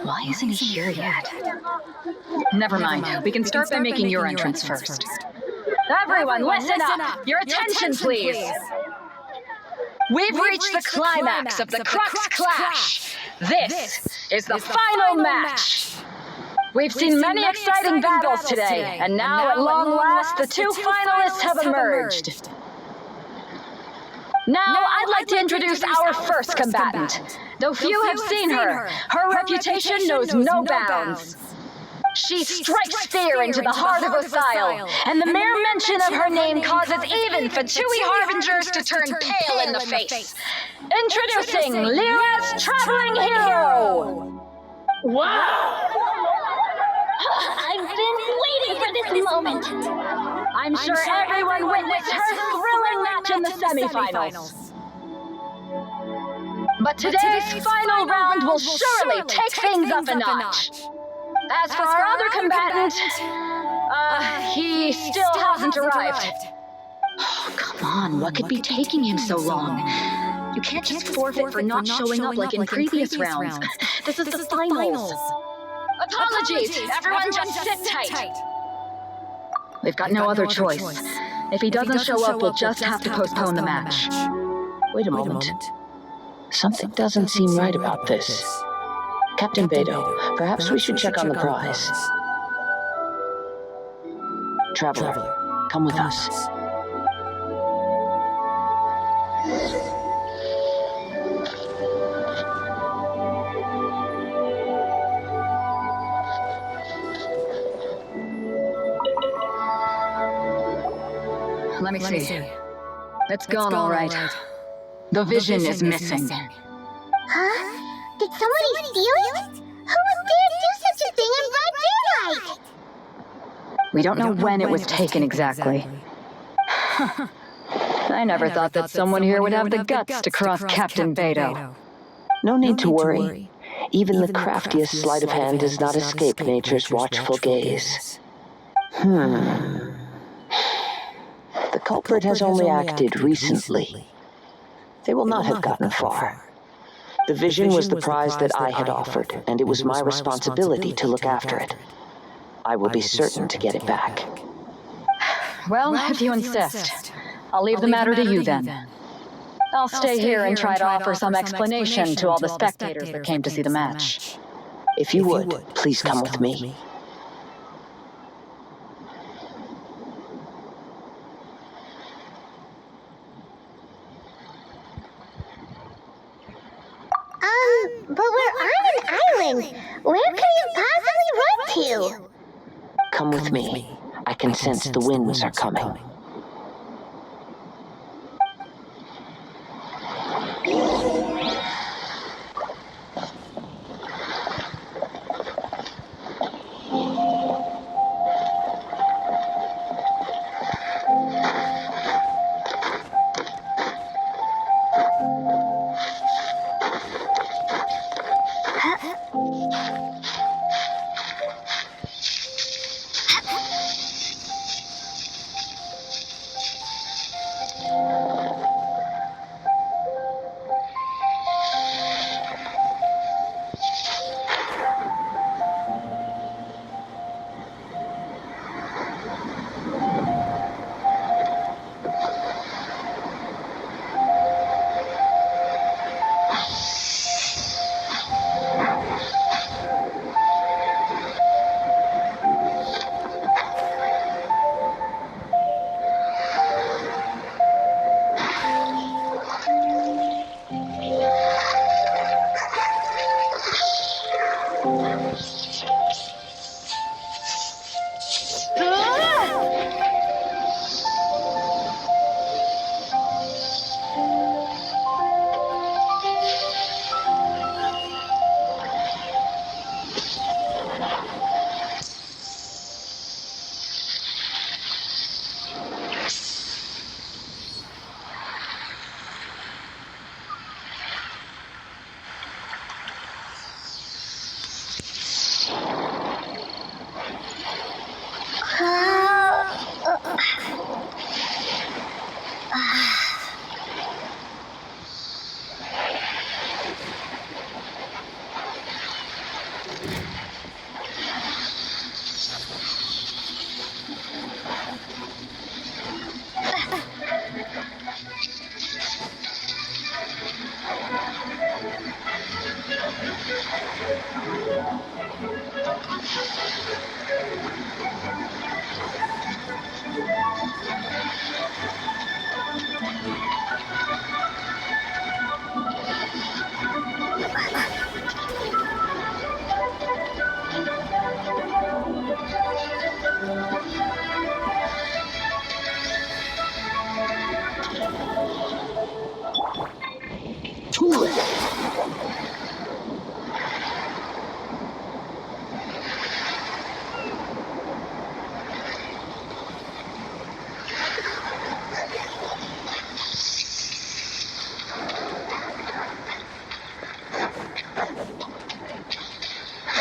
S5: Why isn't he here yet? Never mind. We can start by making your entrance first. Everyone, listen up! Your attention, please! We've reached the climax of the Crux Clash! This is the final match! We've seen many exciting battles today, and now at long last, the two finalists have emerged. Now, I'd like to introduce our first combatant. Though few have seen her, her reputation knows no bounds. She strikes fear into the heart of Osile, and the mere mention of her name causes even Fatui Harbingers to turn pale in the face. Introducing Lira's Traveling Hero!
S2: Wow! I've been waiting for this moment.
S5: I'm sure everyone witnessed her thrilling match in the semifinals. But today's final round will surely take things up a notch. As for our other combatant, he still hasn't arrived.
S13: Oh, come on, what could be taking him so long? You can't just forfeit for not showing up like in previous rounds. This is the finals.
S5: Apologies, everyone just sit tight. We've got no other choice. If he doesn't show up, we'll just have to postpone the match.
S13: Wait a moment. Something doesn't seem right about this. Captain Beto, perhaps we should check on the prize. Traveler, come with us.
S5: Let me see. It's gone all right. The vision is missing.
S2: Huh? Did somebody steal it? Who would dare do such a thing in broad daylight?
S5: We don't know when it was taken exactly. I never thought that someone here would have the guts to cross Captain Beto.
S13: No need to worry. Even the craftiest sleight of hand does not escape nature's watchful gaze. The culprit has only acted recently. They will not have gotten far. The vision was the prize that I had offered, and it was my responsibility to look after it. I will be certain to get it back.
S5: Well, if you insist, I'll leave the matter to you then. I'll stay here and try to offer some explanation to all the spectators that came to see the match.
S13: If you would, please come with me.
S2: But we're on an island. Where could you possibly run to?
S13: Come with me. I can sense the winds are coming.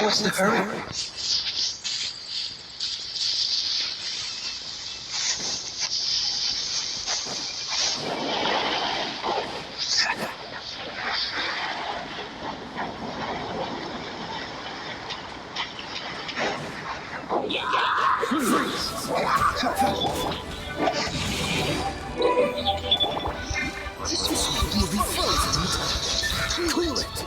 S7: What's the hurry?
S6: Cool it.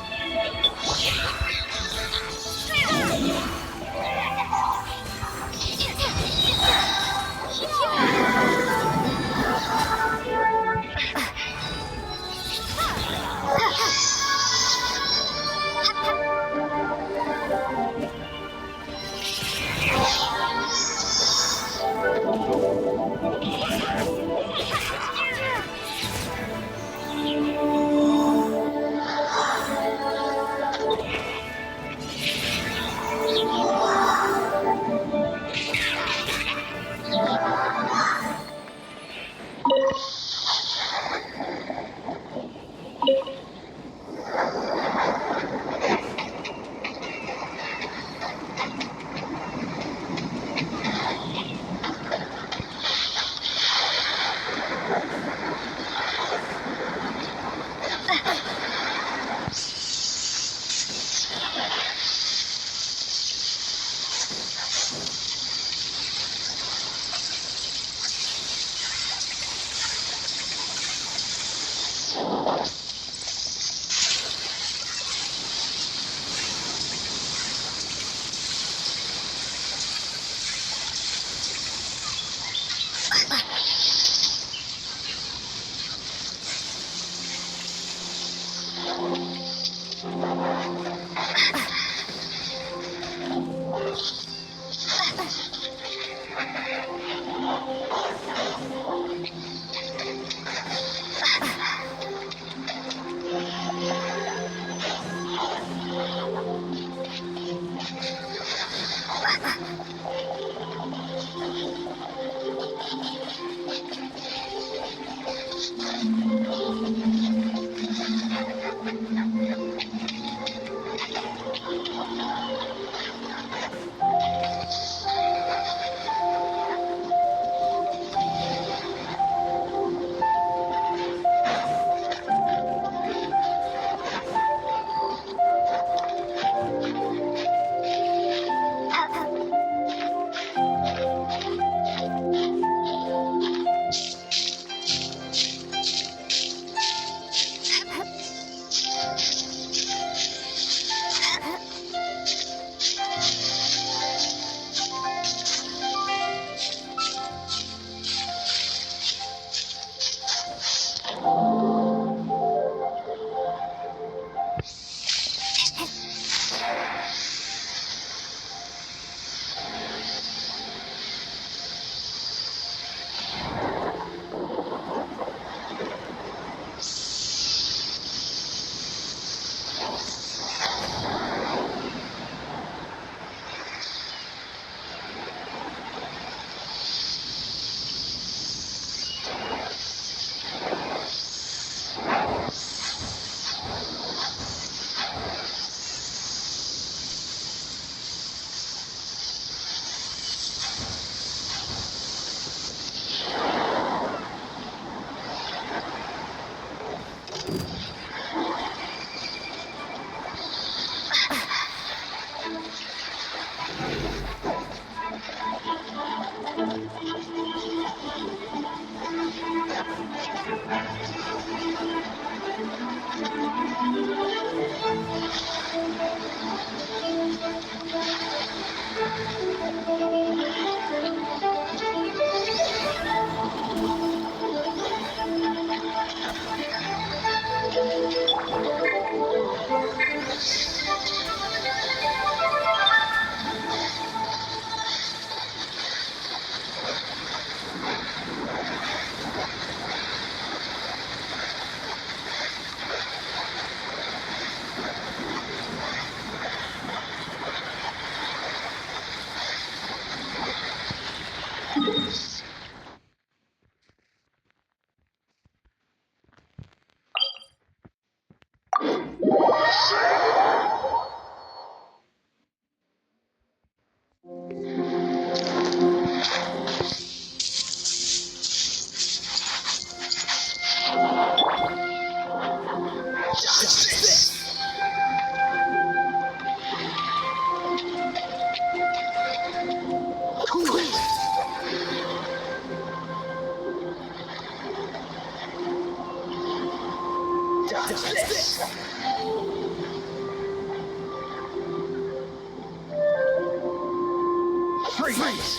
S7: Freeze!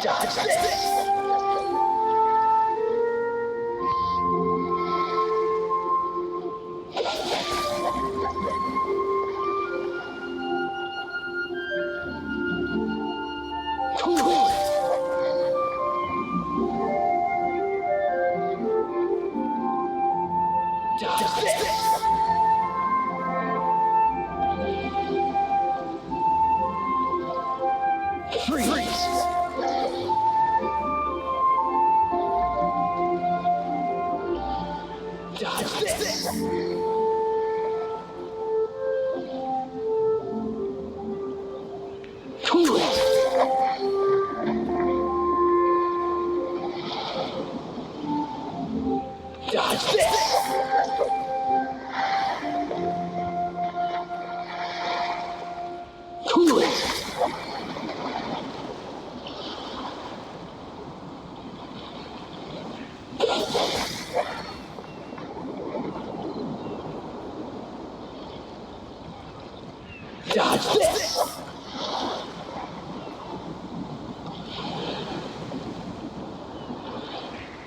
S7: Dodge this! Cool it! Dodge this! Freeze! Dodge this! Cool it! Dodge this! Cool it! Dodge this!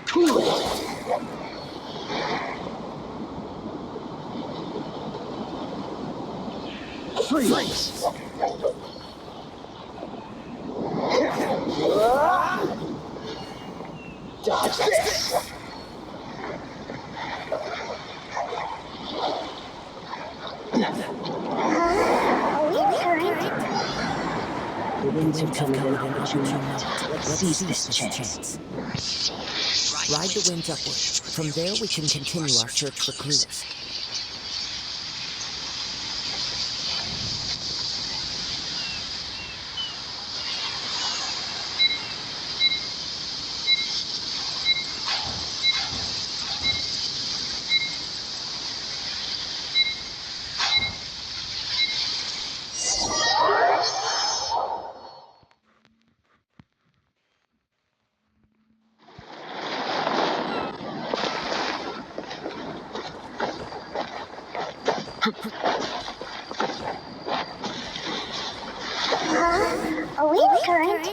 S7: Cool it! Freeze! Dodge this!
S13: The winds have come in opportune moment. Let's seize this chance.
S6: Ride the winds upward. From there we can continue our search for clues.
S2: A wind current?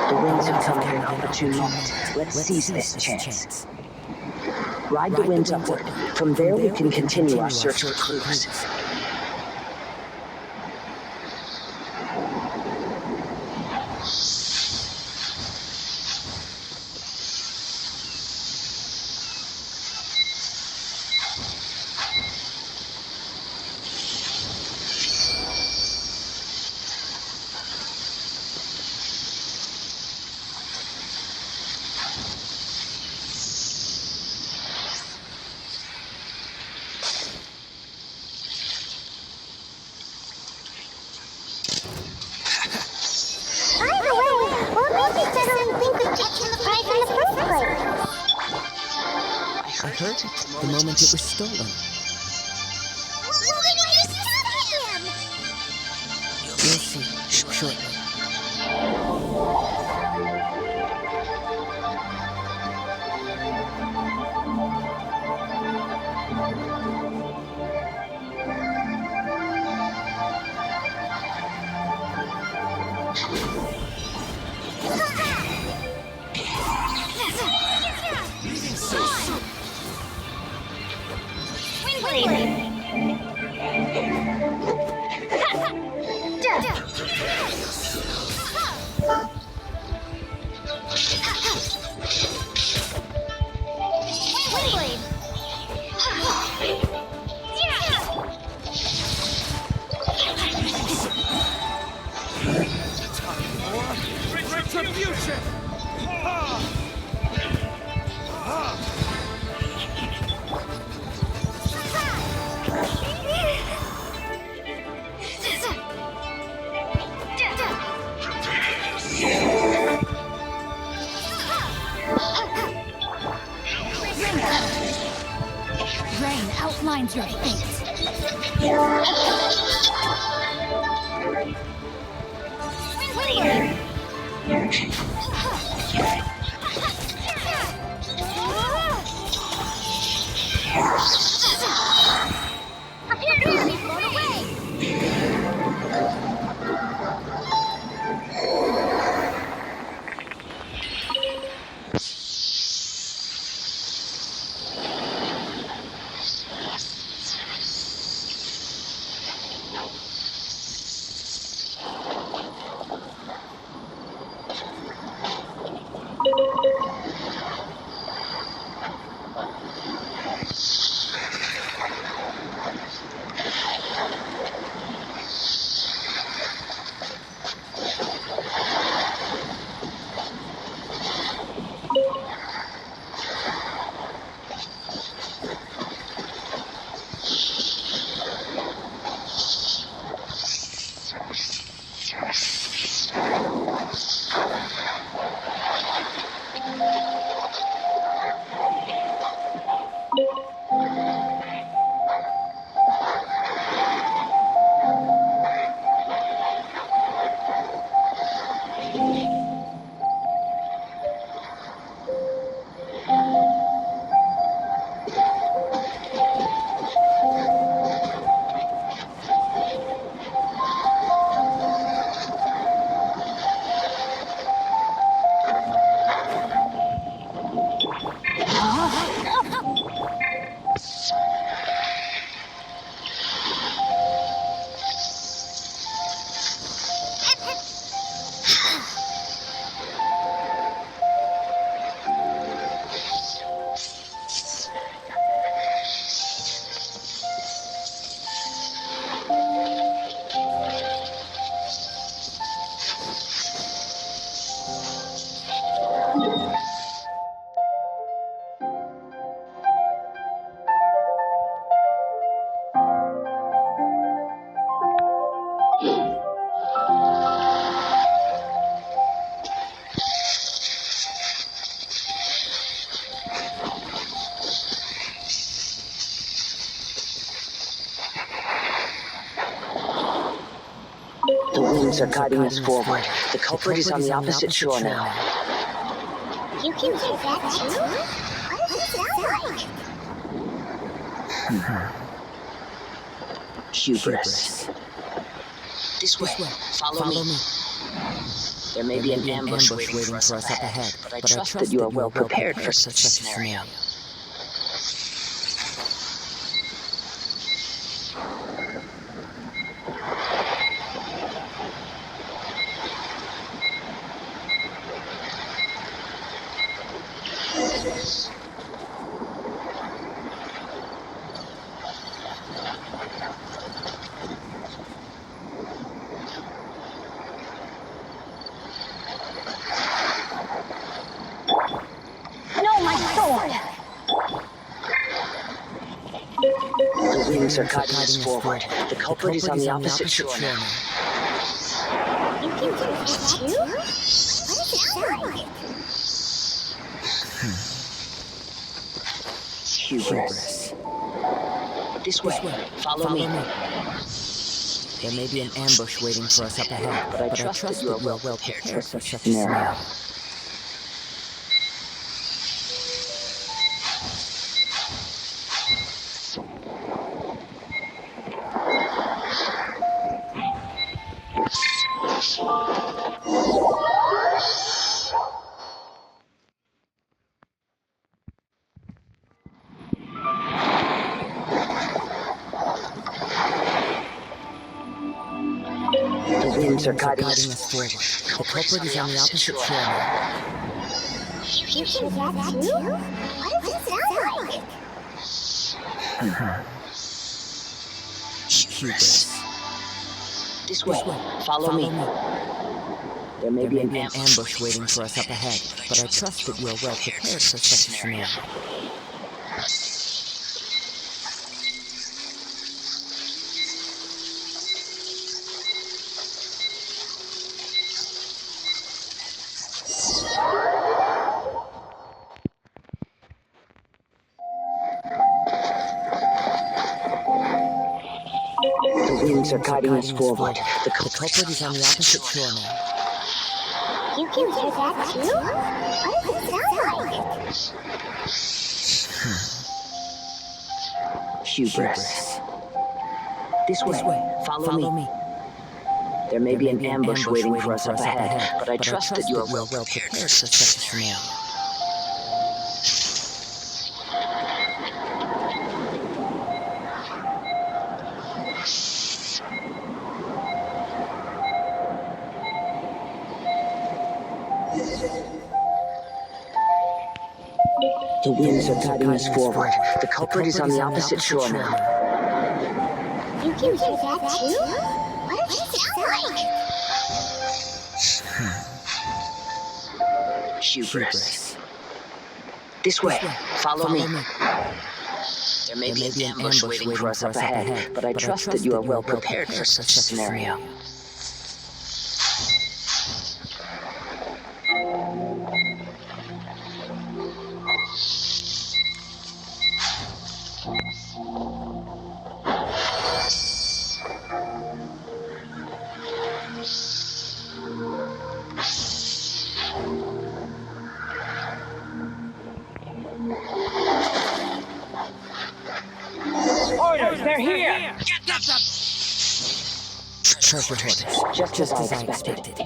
S13: The winds have come in opportune moment. Let's seize this chance. Ride the winds upward. From there we can continue our search for clues.
S2: By the way, what made you suddenly think of taking the prize in the first place?
S6: I heard it the moment it was stolen.
S2: Well, why did you stop him?
S6: You'll see shortly.
S11: Retribution!
S1: Rain outlines your fate.
S13: The winds are guiding us forward. The culprit is on the opposite shore now.
S2: You can do that too? What does it sound like?
S13: Hubris. This way. Follow me. There may be an ambush waiting for us up ahead, but I trust that you are well prepared for such a scenario. The winds are guiding us forward. The culprit is on the opposite shore now.
S2: You can do that too? What does it sound like?
S13: Hubris. This way. Follow me.
S6: There may be an ambush waiting for us up ahead, but I trust that you are well prepared for such a scenario.
S13: The winds are guiding us forward.
S6: The culprit is on the opposite shore now.
S2: You can do that too? What does it sound like?
S13: Hubris. This way. Follow me. There may be an
S6: ambush waiting for us up ahead, but I trust that you are well prepared for such a scenario.
S13: The winds are guiding us forward. The
S6: culprit is on the opposite shore now.
S2: You can do that too? What does it sound like?
S13: Hubris. This way. Follow me. There may be an ambush waiting for us up ahead, but I trust that you are well prepared for such a scenario. The winds are guiding us forward. The culprit is on the opposite shore now.
S2: You can do that too? What does it sound like?
S13: Hubris. This way. Follow me. There may be an ambush waiting for us up ahead, but I trust that you are well prepared for such a scenario.
S7: They're here!
S6: Treasure hoarders,
S13: just as I expected.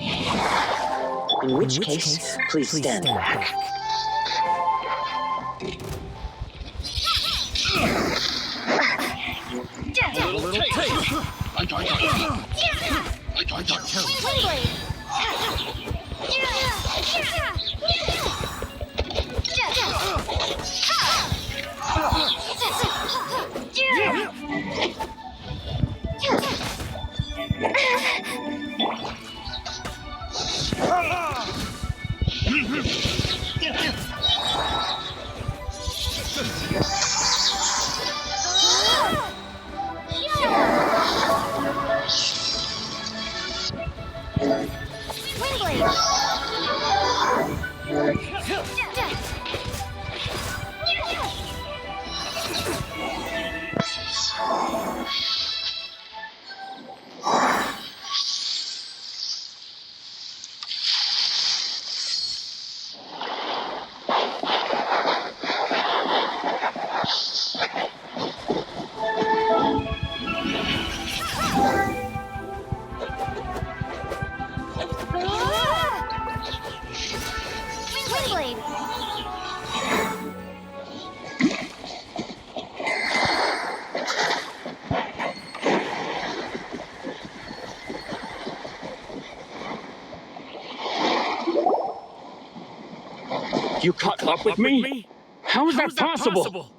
S13: In which case, please stand back.
S12: A little taste.
S14: You caught up with me? How is that possible?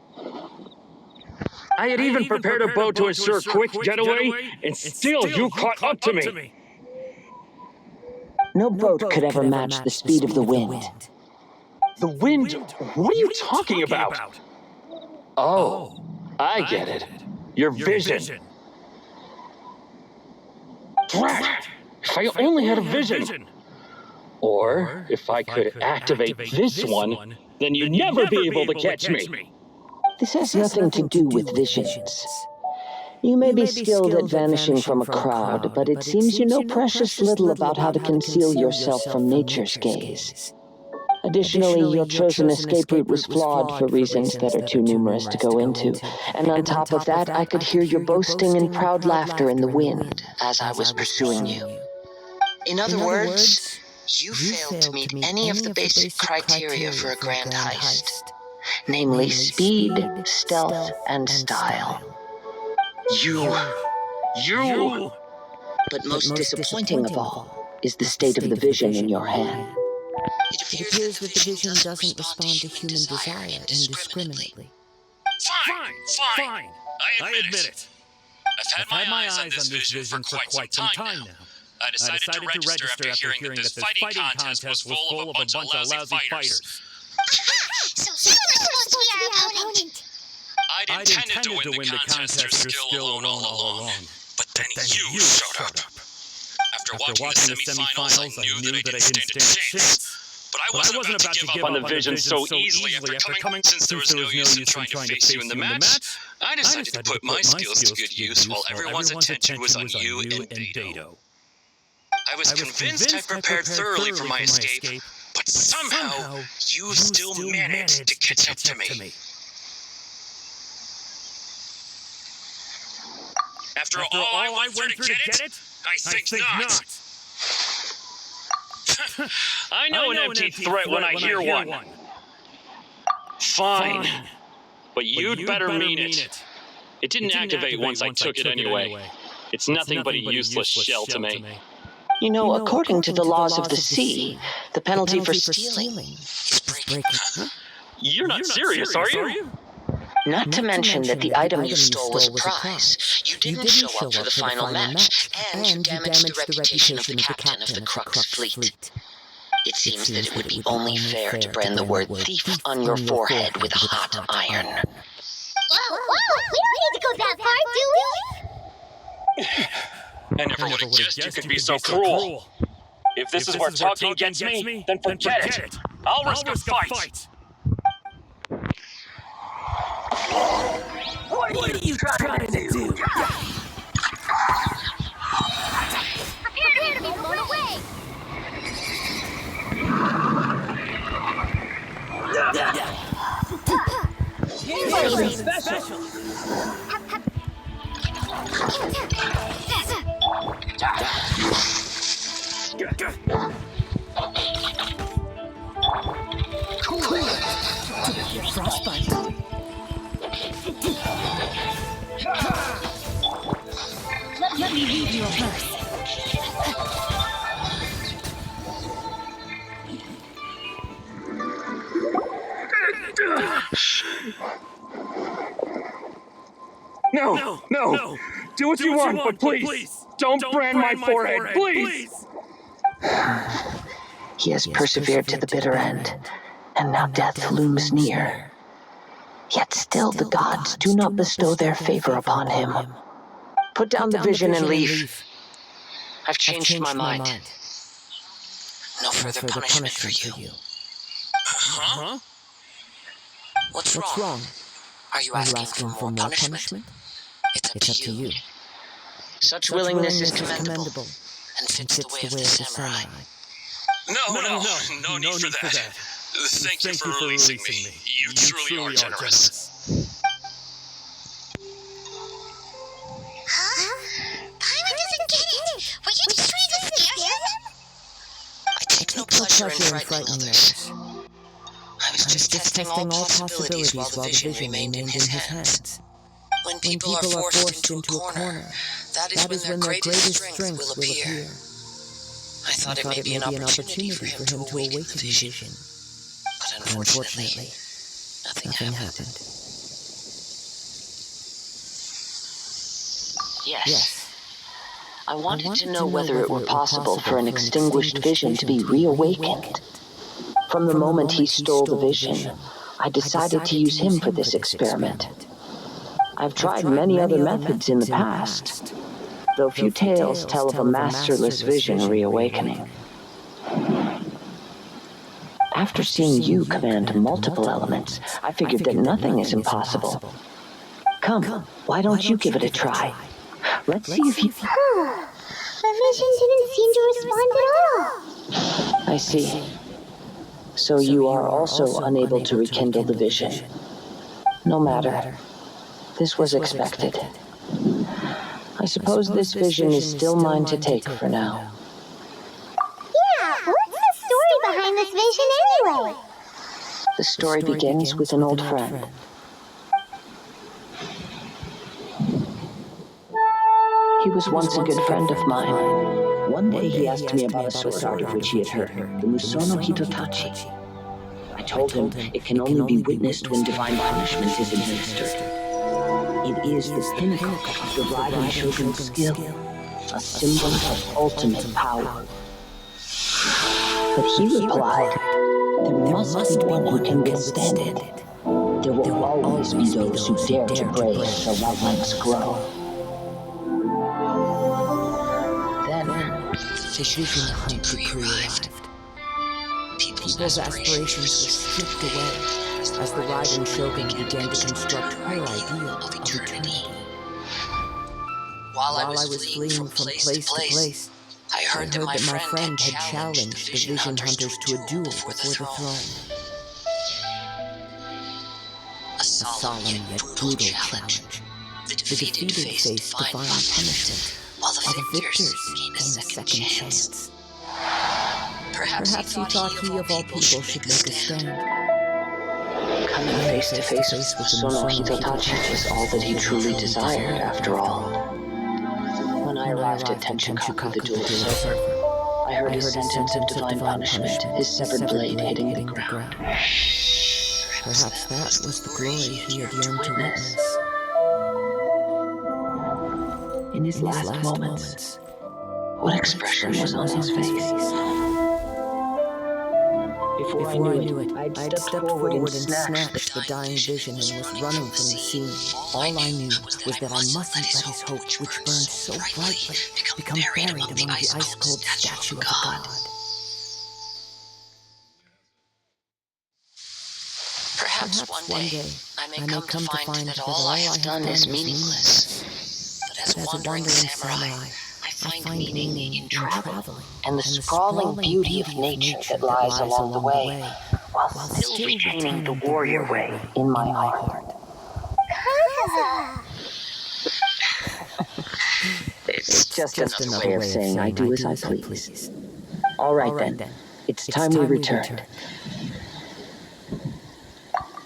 S14: I had even prepared a boat to ensure a quick getaway, and still you caught up to me.
S13: No boat could ever match the speed of the wind.
S14: The wind? What are you talking about? Oh, I get it. Your vision. Drat! If I only had a vision. Or if I could activate this one, then you'd never be able to catch me.
S13: This has nothing to do with visions. You may be skilled at vanishing from a crowd, but it seems you know precious little about how to conceal yourself from nature's gaze. Additionally, your chosen escape route was flawed for reasons that are too numerous to go into. And on top of that, I could hear your boasting and proud laughter in the wind as I was pursuing you.
S6: In other words, you failed to meet any of the basic criteria for a grand heist.
S13: Namely speed, stealth, and style.
S14: You...
S13: But most disappointing of all is the state of the vision in your hand.
S6: It appears that the vision doesn't respond to human desire indiscriminately.
S12: Fine. I admit it. I've had my eyes on this vision for quite some time now. I decided to register after hearing that this fighting contest was full of a bunch of lousy fighters.
S2: So you were supposed to be our opponent.
S12: I'd intended to win the contest through skill alone all along. But then you showed up. After watching the semifinals, I knew that I didn't stand a chance. But I wasn't about to give up on the vision so easily after coming, since there was no use in trying to face you in the match. I decided to put my skills to good use while everyone's attention was on you and Dado. I was convinced I prepared thoroughly for my escape, but somehow you still managed to catch up to me. After all I went through to get it? I think not. I know an empty threat when I hear one. Fine. But you'd better mean it. It didn't activate once I took it anyway. It's nothing but a useless shell to me.
S13: You know, according to the laws of the sea, the penalty for stealing
S6: is breaking. Huh?
S12: You're not serious, are you?
S13: Not to mention that the item you stole was a
S6: prize. You didn't show up for the final match, and you damaged the reputation of the captain of the Crux fleet. It seems that it would be only fair to brand the word thief on your forehead with a hot iron.
S2: Whoa, we don't need to go that far, do we?
S12: I never would have guessed you could be so cruel. If this is where talking gets me, then forget it. I'll risk a fight.
S6: What are you trying to do?
S2: Prepare to be blown away!
S6: Anything special? Cool. Frostbite.
S2: Let me read you a verse.
S14: No. Do what you want, but please, don't brand my forehead, please.
S13: He has persevered to the bitter end, and now death looms near. Yet still the gods do not bestow their favor upon him. Put down the vision and leave.
S6: I've changed my mind. No further punishment for you.
S12: Huh?
S6: What's wrong? Are you asking for more punishment? It's up to you.
S13: Such willingness is commendable,
S6: and fits the way of the samurai.
S12: No need for that. Thank you for releasing me. You truly are generous.
S2: Huh? Paimon doesn't get it! Were you just trying to scare him?
S6: I take no pleasure in frightening others. I was just testing all possibilities while the vision remained in his hands. When people are forced into a corner, that is when their greatest strength will appear. I thought it may be an opportunity for him to awaken the vision.
S13: But unfortunately, nothing happened. Yes. I wanted to know whether it were possible for an extinguished vision to be reawakened. From the moment he stole the vision, I decided to use him for this experiment. I've tried many other methods in the past, though few tales tell of a masterless vision reawakening. After seeing you command multiple elements, I figured that nothing is impossible. Come, why don't you give it a try? Let's see if you...
S2: The vision didn't seem to respond at all.
S13: I see. So you are also unable to rekindle the vision. No matter. This was expected. I suppose this vision is still mine to take for now.
S2: Yeah, what's the story behind this vision anyway?
S13: The story begins with an old friend. He was once a good friend of mine. One day he asked me about a sword art of which he had heard, the Musono Hitotachi. I told him it can only be witnessed when divine punishment is administered. It is the pinnacle of the Raiden Shogun's skill, a symbol of ultimate power. But he replied, there must be one who can withstand it. There will always be those who dare to brave the white lights glow. Then, the vision hunt decree arrived. People's aspirations were stripped away as the Raiden Shogun began to construct her ideal of eternity. While I was fleeing from place to place, I heard that my friend had challenged the Vision Hunters to a duel before the throne. A solemn yet brutal challenge. The defeated faced divine punishment, while the victors gained a second chance. Perhaps he thought he of all people should make a stand. Coming face to face with Musono Hitotachi was all that he truly desired, after all. When I arrived at Tenchikaku, the duel was over. I heard his sentence of divine punishment, his severed blade hitting the ground. Perhaps that was the glory he had yearned to witness. In his last moments, what expression was on his face? Before I knew it, I'd stepped forward and snatched the dying vision and was running from the scene. All I knew was that I mustn't let his hope, which burned so brightly, become buried among the ice-cold statue of a god. Perhaps one day I may come to find that all I have done is meaningless. But as a wandering samurai, I find meaning in travel and the sprawling beauty of nature that lies along the way, while still retaining the warrior way in my heart. It's just another way of saying I do as I please. All right then, it's time we returned.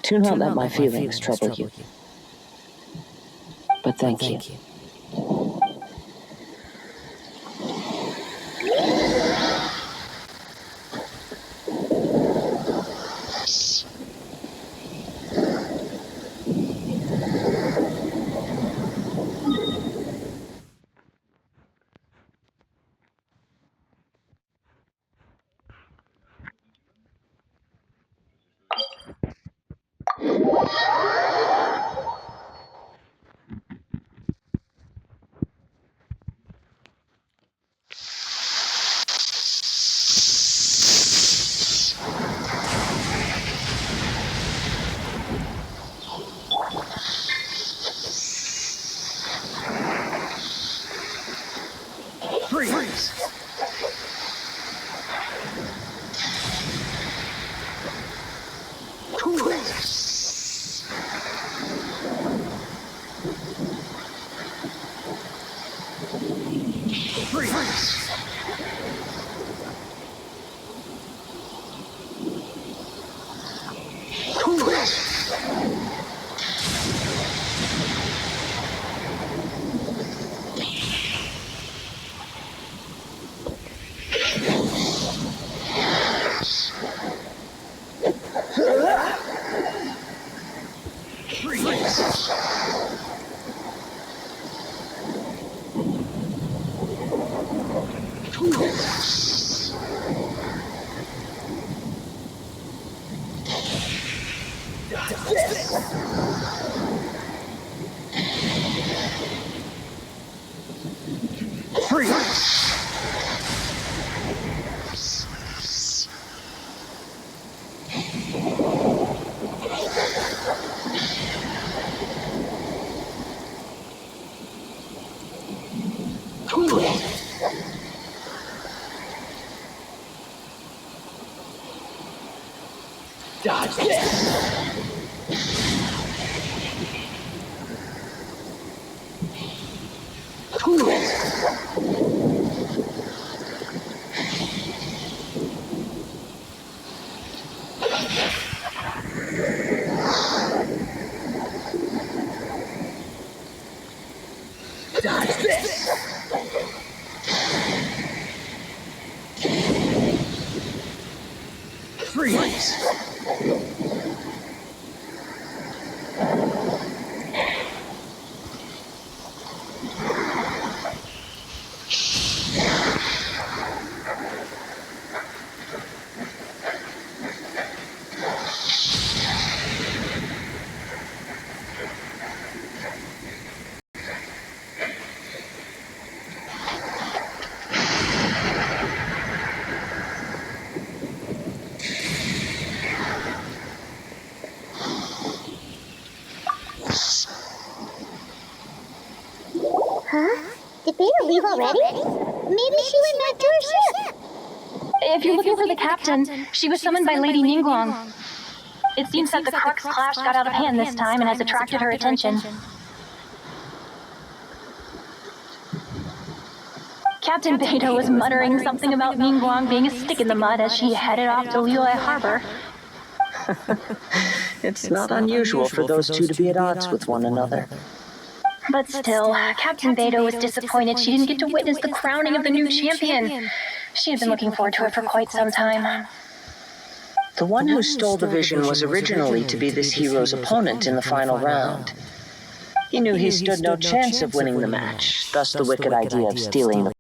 S13: Do not let my feelings trouble you. But thank you.
S7: Dodge this! Cool it! Dodge this! Freeze!
S2: Huh? Did Beta leave already? Maybe she went back to her ship.
S1: If you're looking for the captain, she was summoned by Lady Ningguang. It seems that the Crux clash got out of hand this time and has attracted her attention. Captain Beta was muttering something about Ningguang being a stick in the mud as she headed off to Liyue Harbor.
S13: It's not unusual for those two to be at odds with one another.
S1: But still, Captain Beta was disappointed she didn't get to witness the crowning of the new champion. She had been looking forward to it for quite some time.
S13: The one who stole the vision was originally to be this hero's opponent in the final round. He knew he stood no chance of winning the match, thus the wicked idea of stealing the